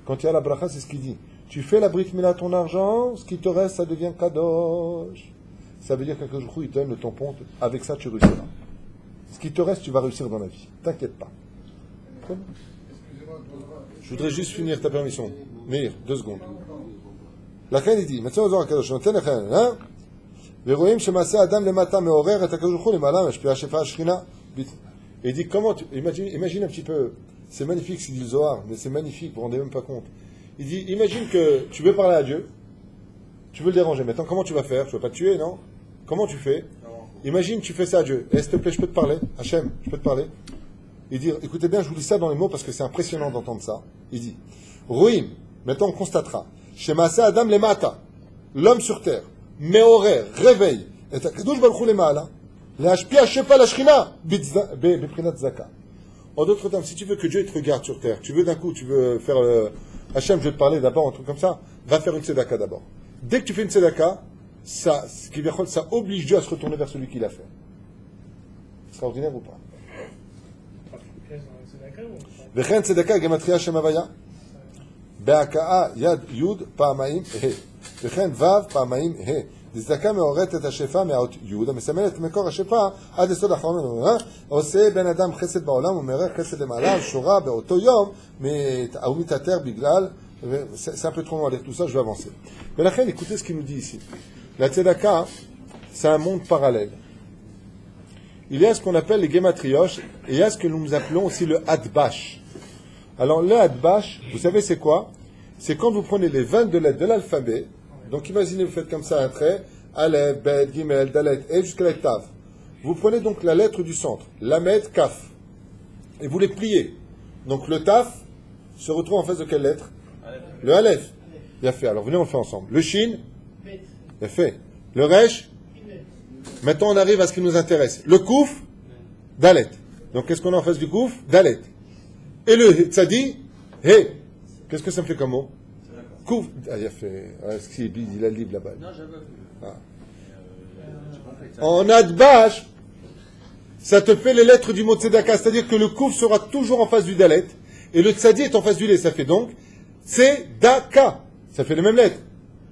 Quand il y a la bracha, c'est ce qu'il dit. Tu fais la brit mila à ton argent, ce qui te reste, ça devient kadosh. Ça veut dire qu'un jour, il te donne le tampon, avec ça, tu réussiras. Ce qui te reste, tu vas réussir dans la vie. T'inquiète pas. Je voudrais juste finir ta permission. Meir, 2 secondes. La reine, il dit, maintenant, on va kadosh, on tient hein? ורואים שמעשה אדם למטה מעורר את הקדוש ברוך הוא למעלה משפיע השפע השכינה. Et il dit comment imagine un petit peu, c'est magnifique ce qu'il dit le Zohar, mais c'est magnifique, vous vous rendez même pas compte. Il dit imagine que tu veux parler à Dieu, tu veux le déranger. Maintenant comment tu vas faire? Tu vas pas te tuer, non? Comment tu fais? Imagine tu fais ça à Dieu. S'il te plaît, je peux te parler? Hachem, je peux te parler? Il dit écoutez bien, je vous dis ça dans les mots parce que c'est impressionnant d'entendre ça. Il dit Rohim, maintenant on constatera. Shemasa Adam lemata, l'homme sur terre. Meorer, réveille. Et Akadosh Baruch Hu lema'ala, להשפיע השפע לשכינה בבחינת צדקה. En d'autres termes, si tu veux que Dieu te regarde sur terre, tu veux d'un coup, tu veux faire Hachem, je vais te parler d'abord, un truc comme ça, va faire une tzedaka d'abord. Dès que tu fais une tzedaka, ça oblige Dieu à se retourner vers celui qui l'a fait. Extraordinaire ou pas? וכן צדקה גמטריה שם הוויה. בהכאה יד יוד פעמיים ה' וכן ו' פעמיים ה'. צדקה מעוררת את השפע מהאות יוד, המסמלת את מקור השפע עד יסוד האחרון. עושה בן אדם חסד בעולם ומעורר חסד למעלה, שורה באותו יום, הוא מתעטר בגלל, c'est un peu trop long à lire tout ça, je vais avancer. ולכן, écoutez ce qu'il nous dit ici. La tzedaka, c'est un monde parallèle. Il y a ce qu'on appelle les gematriosh, et il y a ce que nous appelons aussi le hadbash. Alors le hadbash, vous savez c'est quoi? C'est quand vous prenez les 22 lettres de l'alphabet. Donc imaginez, vous faites comme ça un trait, Aleph, Bet, Gimel, Dalet, et jusqu'à la Tav. Vous prenez donc la lettre du centre, Lamed, Kaf, et vous les pliez. Donc le Taf se retrouve en face de quelle lettre? Le Aleph. Bien fait, alors venez on le fait ensemble. Le Shin, bien fait. Le Resh, maintenant on arrive à ce qui nous intéresse. Le Kouf, Dalet. Donc qu'est-ce qu'on a en face du Kouf? Dalet. Et le Tzadi, He. Qu'est-ce que ça me fait comme mot? Kouf. Ah, il a fait. Il a le livre là-bas. Non, j'avais vu. En Adbash, ça te fait les lettres du mot Tzedaka. C'est-à-dire que le Kouf sera toujours en face du Dalet. Et le Tzadi est en face du Lé. Ça fait donc Tzedaka. Ça fait les mêmes lettres.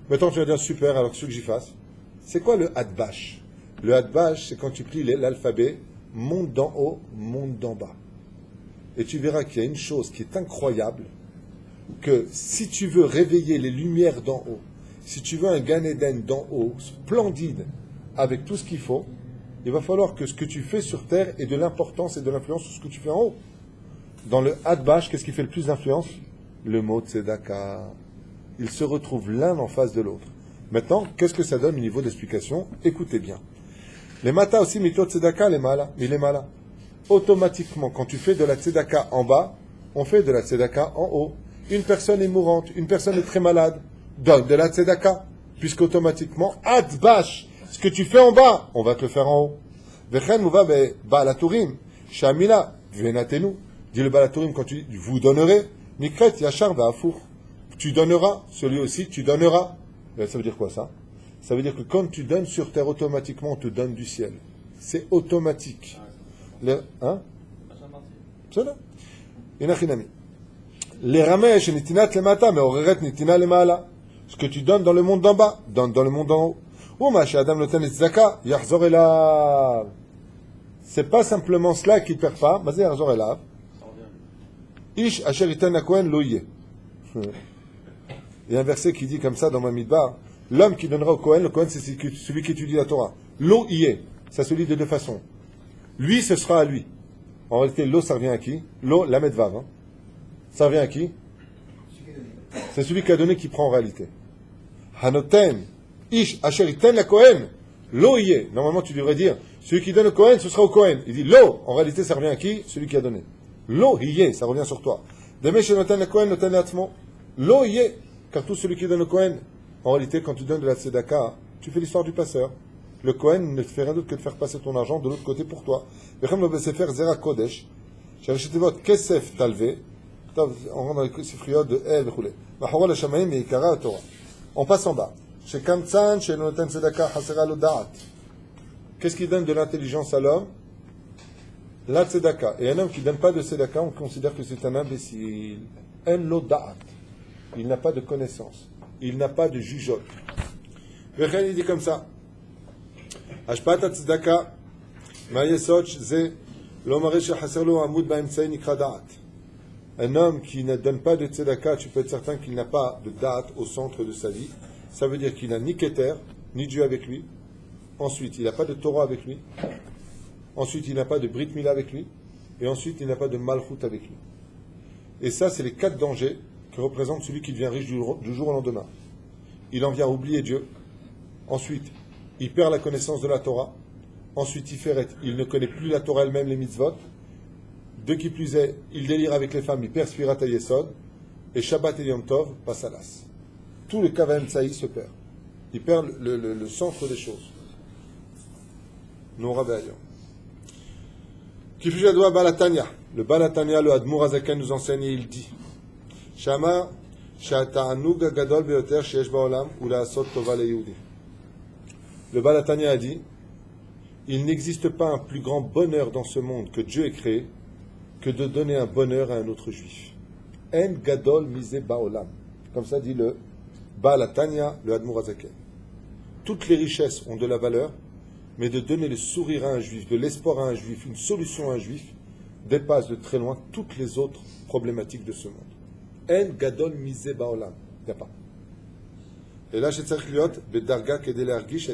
Maintenant, tu vas dire super, alors ce que j'y fasse. C'est quoi le Adbash? Le Adbash, c'est quand tu plies l'alphabet, monde d'en haut, monde d'en bas. Et tu verras qu'il y a une chose qui est incroyable, que si tu veux réveiller les lumières d'en haut, si tu veux un Gan Eden d'en haut, splendide, avec tout ce qu'il faut, il va falloir que ce que tu fais sur terre ait de l'importance et de l'influence sur ce que tu fais en haut. Dans le Hadbash, qu'est-ce qui fait le plus d'influence? Le mot Tzedaka. Ils se retrouvent l'un en face de l'autre. Maintenant, qu'est-ce que ça donne au niveau d'explication? Écoutez bien. Les matas aussi, mitot Tzedaka, les malas. Automatiquement, quand tu fais de la Tzedaka en bas, on fait de la Tzedaka en haut. Une personne est mourante, une personne est très malade. donne de la tzedaka. Puisqu'automatiquement, atbash, ce que tu fais en bas, on va te le faire en haut. Vechen mouva be ba'alaturim, shamila, venatenu. Dit le ba'alaturim quand tu dis, vous donnerez, mikret yachar va'afour. Tu donneras, celui aussi, tu donneras. Ça veut dire quoi ça? Ça veut dire que quand tu donnes sur terre, automatiquement, on te donne du ciel. C'est automatique. Hein? C'est là. Inachinami. Les ramesh nitinat lemata, mais oreret nitina lemala. Ce que tu donnes dans le monde d'en bas, donne dans le monde d'en haut. Ou ma adam noten et tzaka, yachzor elav. C'est pas simplement cela qui perd pas, mais c'est yachzor elav. Ish asher iten akohen lo yeh. Il y a un verset qui dit comme ça dans ma midbar, l'homme qui donnera au Kohen, le Kohen c'est celui qui étudie la Torah. Lo yeh, ça se lit de deux façons. Lui, ce sera à lui. En réalité, lo, ça revient à qui? Lo, la medvav. Hein. Ça revient à qui? C'est celui qui a donné qui prend en réalité. Hanoten, ish, asher iten la Kohen, lo yeh. Normalement, tu devrais dire, celui qui donne au Kohen, ce sera au Kohen. Il dit lo, en réalité, ça revient à qui? Celui qui a donné. Lo yeh, ça revient sur toi. Demeshe noten la Kohen, noten la atzmo. Lo yeh, car tout celui qui donne au Kohen, en réalité, quand tu donnes de la tzedaka, tu fais l'histoire du passeur. Le Kohen ne fait rien d'autre que de faire passer ton argent de l'autre côté pour toi. Vechem lo besefer zera kodesh, j'avais votre kesef talvé. On rentre dans les sifriot de El v'choulé. Mahora l'shamayim meikara Torah. On passe en bas. Chez Kamtzan, chez Noten Tzedaka, Hasera lo da'at. Qu'est-ce qui donne de l'intelligence à l'homme? La tzedaka. Et un homme qui ne donne pas de tzedaka, on considère que c'est un imbécile. En lo da'at. Il n'a pas de connaissance. Il n'a pas de jugeote. Vechem il dit comme ça. Ashpat tzedaka, ma'yesot ze, lo mare shechaser lo amud ba'emtsei nikra da'at. Un homme qui ne donne pas de tzedaka, tu peux être certain qu'il n'a pas de date au centre de sa vie. Ça veut dire qu'il n'a ni Keter, ni Dieu avec lui. Ensuite, il n'a pas de Torah avec lui. Ensuite, il n'a pas de Brit Mila avec lui. Et ensuite, il n'a pas de Malchut avec lui. Et ça, c'est les 4 dangers que représente celui qui devient riche du jour au lendemain. Il en vient à oublier Dieu. Ensuite, il perd la connaissance de la Torah. Ensuite, il ne connaît plus la Torah elle-même, les mitzvot. De qui plus est, il délire avec les femmes, il perd Sfirat HaYesod, et Shabbat et Yom Tov passe à l'as. Tout le Kavahem Tsaï se perd. Il perd le centre des choses. Noura Be'ayom. Kifu Jadwa Balatanya. Le Balatanya, le Admour Azaken nous enseigne et il dit Shama Shata'anug Gadol Beyoter Sheesh Ba'olam Ula Asot Tova LeYehudi. Le Balatanya a dit il n'existe pas un plus grand bonheur dans ce monde que Dieu ait créé que de donner un bonheur à un autre juif. En gadol mise baolam. Comme ça dit le Balatanya, le Admour Azaken. Toutes les richesses ont de la valeur, mais de donner le sourire à un juif, de l'espoir à un juif, une solution à un juif, dépasse de très loin toutes les autres problématiques de ce monde. En gadol mise baolam. Il n'y a pas. Et là, chez Tzarchliot, bedarga kedele argish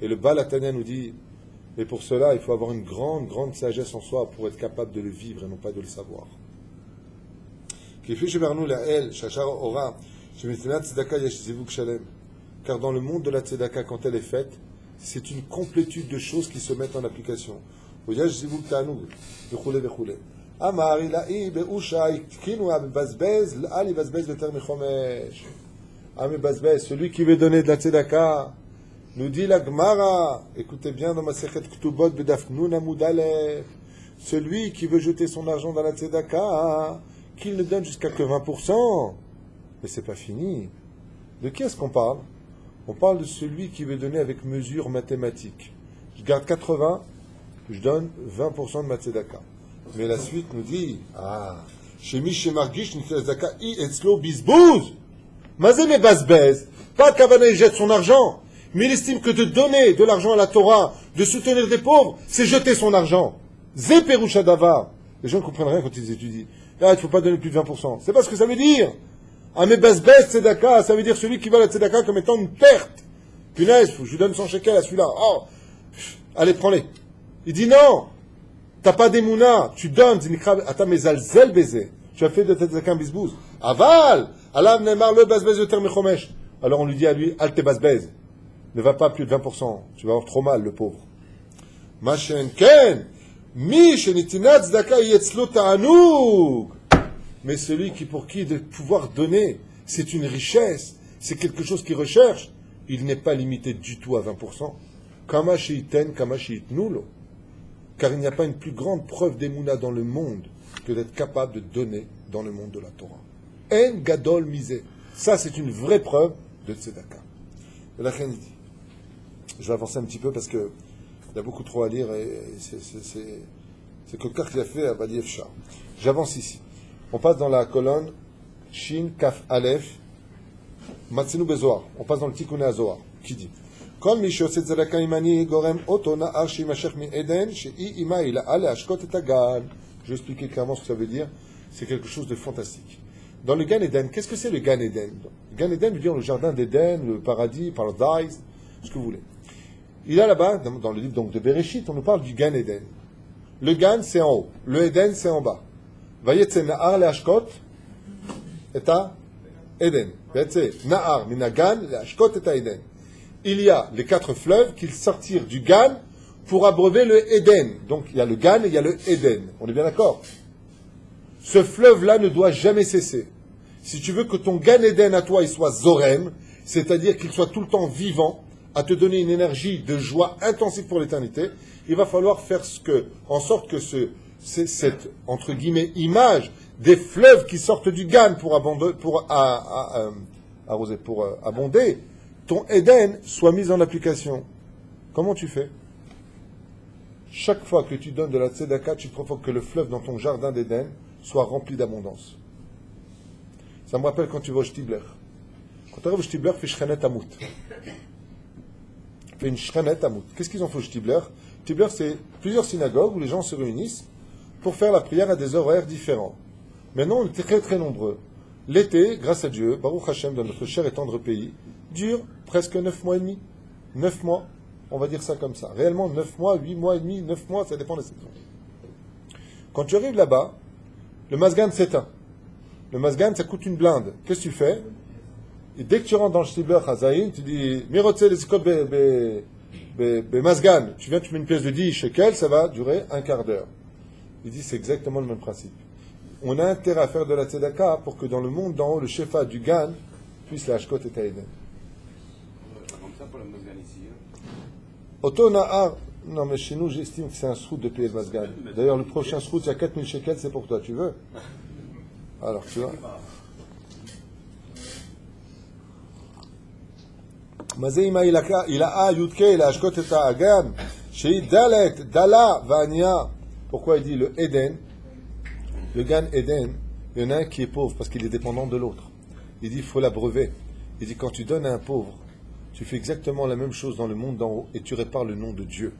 et le Balatanya nous dit mais pour cela, il faut avoir une grande, grande sagesse en soi pour être capable de le vivre et non pas de le savoir. Car dans le monde de la tzedaka, quand elle est faite, c'est une complétude de choses qui se mettent en application. Celui qui veut donner de la tzedaka, nous dit la Gemara, écoutez bien dans ma Sechet Ktubot Bedaf Nun Amud Aleph, celui qui veut jeter son argent dans la tzedaka, qu'il ne donne jusqu'à que 20%. Mais c'est pas fini. De qui est-ce qu'on parle? On parle de celui qui veut donner avec mesure mathématique. Je garde 80, je donne 20% de ma tzedaka. Mais la suite nous dit, chez Miché Margish, tzedaka I etzlo bizbouz. Mazé me bazbez. Pas qu'Avana il jette son argent. Mais il estime que de donner de l'argent à la Torah, de soutenir des pauvres, c'est jeter son argent. Zé Perusha Davar. Les gens ne comprennent rien quand ils étudient. Là, il ne faut pas donner plus de 20%. C'est pas ce que ça veut dire. Amé Basbez Tzedaka, ça veut dire celui qui voit la Tzedaka comme étant une perte. Punaise, je lui donne 100 shekels à celui-là. Oh, allez, prends-les. Il dit non. T'as pas d'émouna. Tu donnes, Ata Mezalzel Bézé. Tu as fait de Tzedaka un bisbouz. Aval. Alav Neymar le Basbez de Termechomesh. Alors on lui dit à lui, Alte Basbez. Ne va pas plus de 20%. Tu vas avoir trop mal, le pauvre. Machen Ken. Mi shenitinat tzedaka yetzlo ta'anug. Mais celui qui, pour qui de pouvoir donner, c'est une richesse. c'est quelque chose qu'il recherche, il n'est pas limité du tout à 20%. Kama sheiten, kama sheitnulo. Car il n'y a pas une plus grande preuve d'émouna dans le monde que d'être capable de donner dans le monde de la Torah. En gadol misé. Ça, c'est une vraie preuve de tzedaka. Et la reine dit, je vais avancer un petit peu parce que il y a beaucoup trop à lire et c'est que Kach l'a fait à Bali Efcha. J'avance ici. On passe dans la colonne Shin Kaf Aleph Matzenu Bezoar. On passe dans le Tikkun HaZohar qui dit Kol mi she'oseh tzedaka imani gorem oto na'ar she'imashech mi Eden she'i ima ila'a le'ashkot et hagan. Je vais expliquer clairement ce que ça veut dire. C'est quelque chose de fantastique. Dans le Gan Eden, qu'est-ce que c'est le Gan Eden? Le Gan Eden veut dire le jardin d'Éden, le paradis, paradise, ce que vous voulez. Il y a là-bas, dans le livre donc, de Bereshit, on nous parle du Gan Eden. Le Gan, c'est en haut. Le Eden, c'est en bas. Vayetze na'ar le'ashkot et ha Eden. Vayetze na'ar min hagan le'ashkot et ha Eden. Il y a les 4 fleuves qui sortirent du Gan pour abreuver le Eden. Donc il y a le Gan et il y a le Eden. On est bien d'accord? Ce fleuve-là ne doit jamais cesser. Si tu veux que ton Gan Eden à toi il soit Zorem, c'est-à-dire qu'il soit tout le temps vivant, à te donner une énergie de joie intensive pour l'éternité, il va falloir faire en sorte que cette, entre guillemets, image des fleuves qui sortent du Gan pour abonder, ton Eden soit mise en application. Comment tu fais? Chaque fois que tu donnes de la tzedaka, tu provoques que le fleuve dans ton jardin d'Éden soit rempli d'abondance. Ça me rappelle quand tu vas au Shtibler. Quand tu arrives au Shtibler, fais Shchenet Amut. Fais une Shchenet Amut. Qu'est-ce qu'ils ont fait au Shtibler? Shtibler, c'est plusieurs synagogues où les gens se réunissent pour faire la prière à des horaires différents. Maintenant, on est très très nombreux. L'été, grâce à Dieu, Baruch Hashem, dans notre cher et tendre pays, dure presque 9 mois et demi. 9 mois. On va dire ça comme ça. Réellement, 9 mois, 8 mois et demi, 9 mois, ça dépend des saisons. Quand tu arrives là-bas, le masgan s'éteint. Le masgan, ça coûte une blinde. Qu'est-ce que tu fais? Et dès que tu rentres dans le Shtibler Hazaïn, tu dis, Mirotze les sikot be masgan. Tu viens, tu mets une pièce de 10 shekels, ça va durer un quart d'heure. Il dit, c'est exactement le même principe. On a intérêt à faire de la tzedaka pour que dans le monde d'en haut, le shefa du Gan puisse la hashkot et Eden. Comme ça pour le Masgan ici. Oto Na'ar, non mais chez nous j'estime que c'est un srout de payer le Masgan. D'ailleurs le prochain srout, il y a 4000 shekels, c'est pour toi, tu veux? Alors tu vois. Mazeima ila'a yudke ila ashkot et ha'agan, shei dalet, dala, vania. Pourquoi il dit le Eden? Le Gan Eden, il y en a un qui est pauvre parce qu'il est dépendant de l'autre. Il dit il faut l'abreuver. Il dit quand tu donnes à un pauvre, tu fais exactement la même chose dans le monde d'en haut et tu répares le nom de Dieu.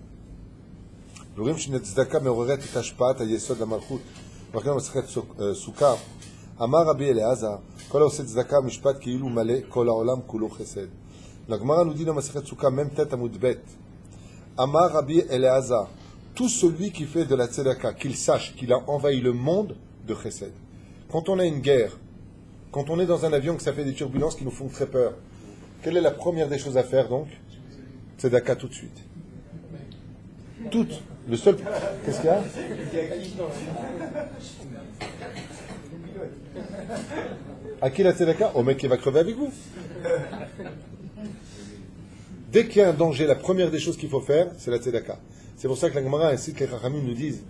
L'urim shenet tzedaka meroret et hashpat hayesod lamalchut. Marqué dans le Souka, Amar Rabbi Eleazar, kol haoseh tzedaka mishpat keilu maleh kol haolam kulo chesed. La Gemara nous dit dans Masechet Souka, même tête à Moudbet. Amar Rabbi Eleazar, tout celui qui fait de la tzedaka, qu'il sache qu'il a envahi le monde de chesed. Quand on a une guerre, quand on est dans un avion que ça fait des turbulences qui nous font très peur, quelle est la première des choses à faire donc? Tzedaka tout de suite. Toutes. Le seul. Qu'est-ce qu'il y a? À qui la tzedaka? Au mec qui va crever avec vous. Dès qu'il y a un danger, la première des choses qu'il faut faire, c'est la tzedaka. C'est pour ça que la Gemara ainsi que les Chachamim nous disent,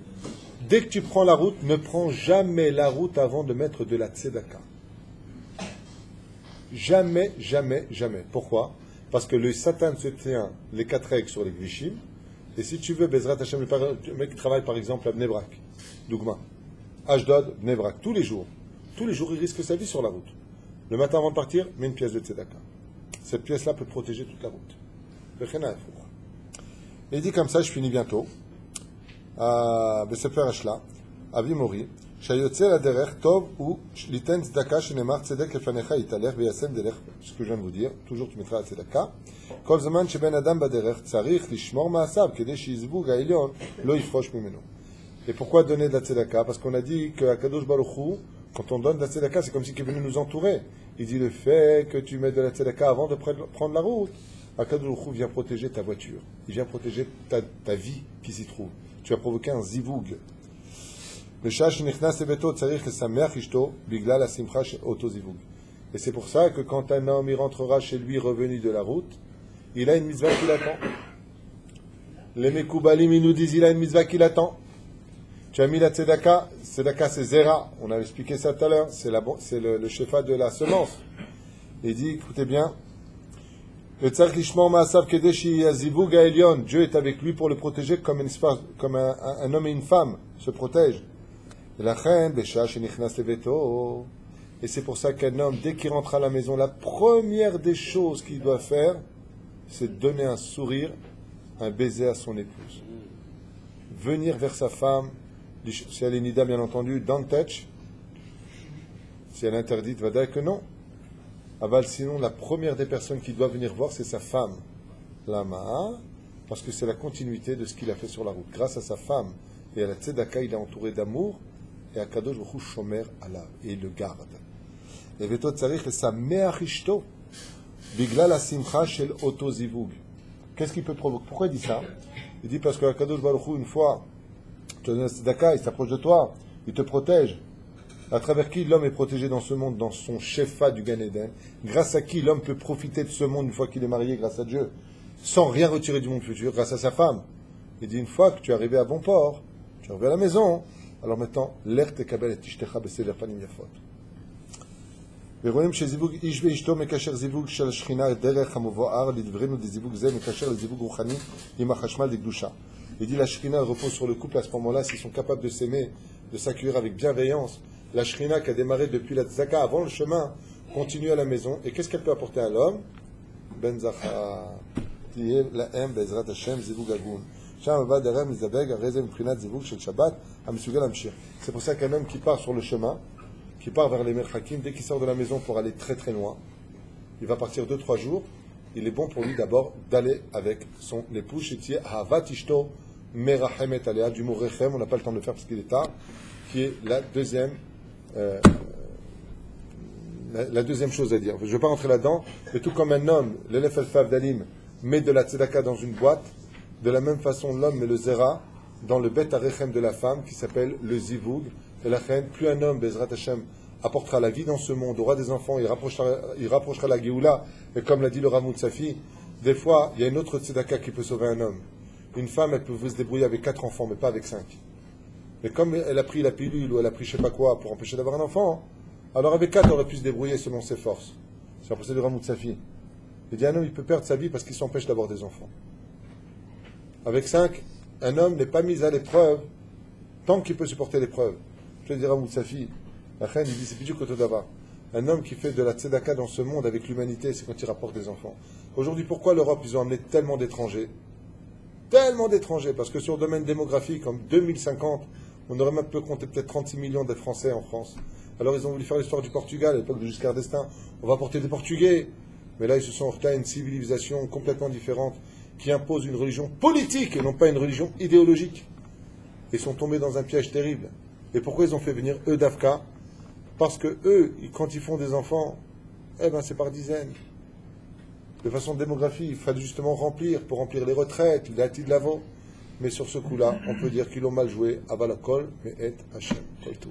dès que tu prends la route, ne prends jamais la route avant de mettre de la tzedaka. Jamais, jamais, jamais. Pourquoi? Parce que le Satan se tient les 4 règles sur les Glishim, et si tu veux, Bezrat Hashem, le mec qui travaille par exemple à Bnei Brak, Dougma, Ashdod, Bnei Brak, tous les jours, il risque sa vie sur la route. Le matin avant de partir, mets une pièce de tzedaka. Cette pièce-là peut protéger toute la route. Et il dit comme ça, je finis bientôt. Besefer Ashla, Avi Mori, Shayotze la derech tov ou liten tzedaka shenemar tzedek lefanecha italech veyasem derech. Ce que je viens de vous dire, toujours tu mettras la tzedaka. Kol zaman sheben adam baderech tzarich lishmor ma'asav kedei sheyizvug ha'elyon lo yifrosh mimeno. Et pourquoi donner de la tzedaka? Parce qu'on a dit que Kadosh Baruch Hu, quand on donne de la tzedaka, c'est comme si il est venu nous entourer. Il dit le fait que tu mets de la tzedaka avant de prendre la route, Kadosh Baruch Hu vient protéger ta voiture. Il vient protéger ta vie qui s'y trouve. Tu as provoqué un zivug. Le shah shenichnas lebeto tzarich lesameach ishto biglal hasimcha she'oto zivug. Et c'est pour ça que quand un homme il rentrera chez lui revenu de la route, il a une mitzvah qui l'attend. Les Mekoubalim, ils nous disent il a une mitzvah qui l'attend. Tu as mis la tzedaka, tzedaka c'est zera, on avait expliqué ça tout à l'heure, c'est le shefa de la semence. Il dit, écoutez bien, Dieu est avec lui pour le protéger comme un homme et une femme se protègent. Et c'est pour ça qu'un homme, dès qu'il rentre à la maison, la première des choses qu'il doit faire, c'est donner un sourire, un baiser à son épouse. Venir vers sa femme, si elle est nida, bien entendu, don't touch. Si elle est interdite, va dire que non. Aval, sinon, la première des personnes qui doit venir voir, c'est sa femme. Lama, parce que c'est la continuité de ce qu'il a fait sur la route. Grâce à sa femme et à la tzedaka, il est entouré d'amour, et à Kadosh Baruch Hu shomer alav, et il le garde. Et veto tzarich le sameach ishto, bigla la simcha shel oto zivug. Qu'est-ce qu'il peut provoquer? Pourquoi il dit ça? Il dit parce que Kadosh Baruch Hu, une fois, tu donnes la tzedaka, il s'approche de toi, il te protège. À travers qui l'homme est protégé dans ce monde, dans son shefa du Gan Eden, grâce à qui l'homme peut profiter de ce monde une fois qu'il est marié grâce à Dieu, sans rien retirer du monde futur, grâce à sa femme. Il dit une fois que tu es arrivé à bon port, tu es arrivé à la maison, alors maintenant, l'air te kabel et tishtecha beseder panim yafot. ורואים שזיווג איש ואשתו מקשר זיווג של השכינה דרך המבואר לדברנו דזיווג זה מקשר לזיווג רוחני עם החשמל דקדושה. Il dit la Shrina repose sur le couple à ce moment-là, s'ils sont capables de s'aimer, de s'accueillir avec bienveillance. La Shrina qui a démarré depuis la Tzaka avant le chemin continue à la maison. Et qu'est-ce qu'elle peut apporter à l'homme? Ben Zachar. La M, Bezrat Hashem, Zivug Agun. C'est pour ça qu'un homme qui part sur le chemin, qui part vers les Merchakim, dès qu'il sort de la maison pour aller très très loin, il va partir 2-3 jours. Il est bon pour lui d'abord d'aller avec son épouse, Shetiye Havat Ishto Merachemet Alea, du mot Rechem, on n'a pas le temps de le faire parce qu'il est tard, qui est la deuxième chose à dire. Je ne vais pas rentrer là-dedans, mais tout comme un homme, l'élève Elfav d'Alim, met de la tzedaka dans une boîte, de la même façon l'homme met le zera dans le bet Arechem de la femme qui s'appelle le zivug. Et la reine, plus un homme, Bezrat Hashem, apportera la vie dans ce monde, aura des enfants, il rapprochera la Géoula, et comme l'a dit le Ramoud Safi, des fois, il y a une autre tzedaka qui peut sauver un homme. Une femme, elle peut se débrouiller avec 4 enfants, mais pas avec 5. Mais comme elle a pris la pilule, ou elle a pris je sais pas quoi, pour empêcher d'avoir un enfant, alors avec 4, elle aurait pu se débrouiller selon ses forces. C'est la procédure du Ramoud Safi. Il dit, un homme, il peut perdre sa vie parce qu'il s'empêche d'avoir des enfants. Avec 5, un homme n'est pas mis à l'épreuve tant qu'il peut supporter l'épreuve. Je vais dire à Moutsafi, la reine, il dit, c'est plus dur que Todava. Un homme qui fait de la tzedaka dans ce monde avec l'humanité, c'est quand il rapporte des enfants. Aujourd'hui, pourquoi l'Europe, ils ont amené tellement d'étrangers? Tellement d'étrangers, parce que sur le domaine démographique, en 2050, on aurait même pu compter peut-être 36 millions de Français en France. Alors ils ont voulu faire l'histoire du Portugal, à l'époque de Giscard d'Estaing. On va apporter des Portugais. Mais là, ils se sont heurtés à une civilisation complètement différente, qui impose une religion politique et non pas une religion idéologique. Ils sont tombés dans un piège terrible. Et pourquoi ils ont fait venir eux d'Afka? Parce que eux, quand ils font des enfants, c'est par dizaines. De façon démographique, il fallait justement pour remplir les retraites, les dati de l'avo. Mais sur ce coup-là, on peut dire qu'ils l'ont mal joué. Avalakol, mais et Hachem. Kol Tov.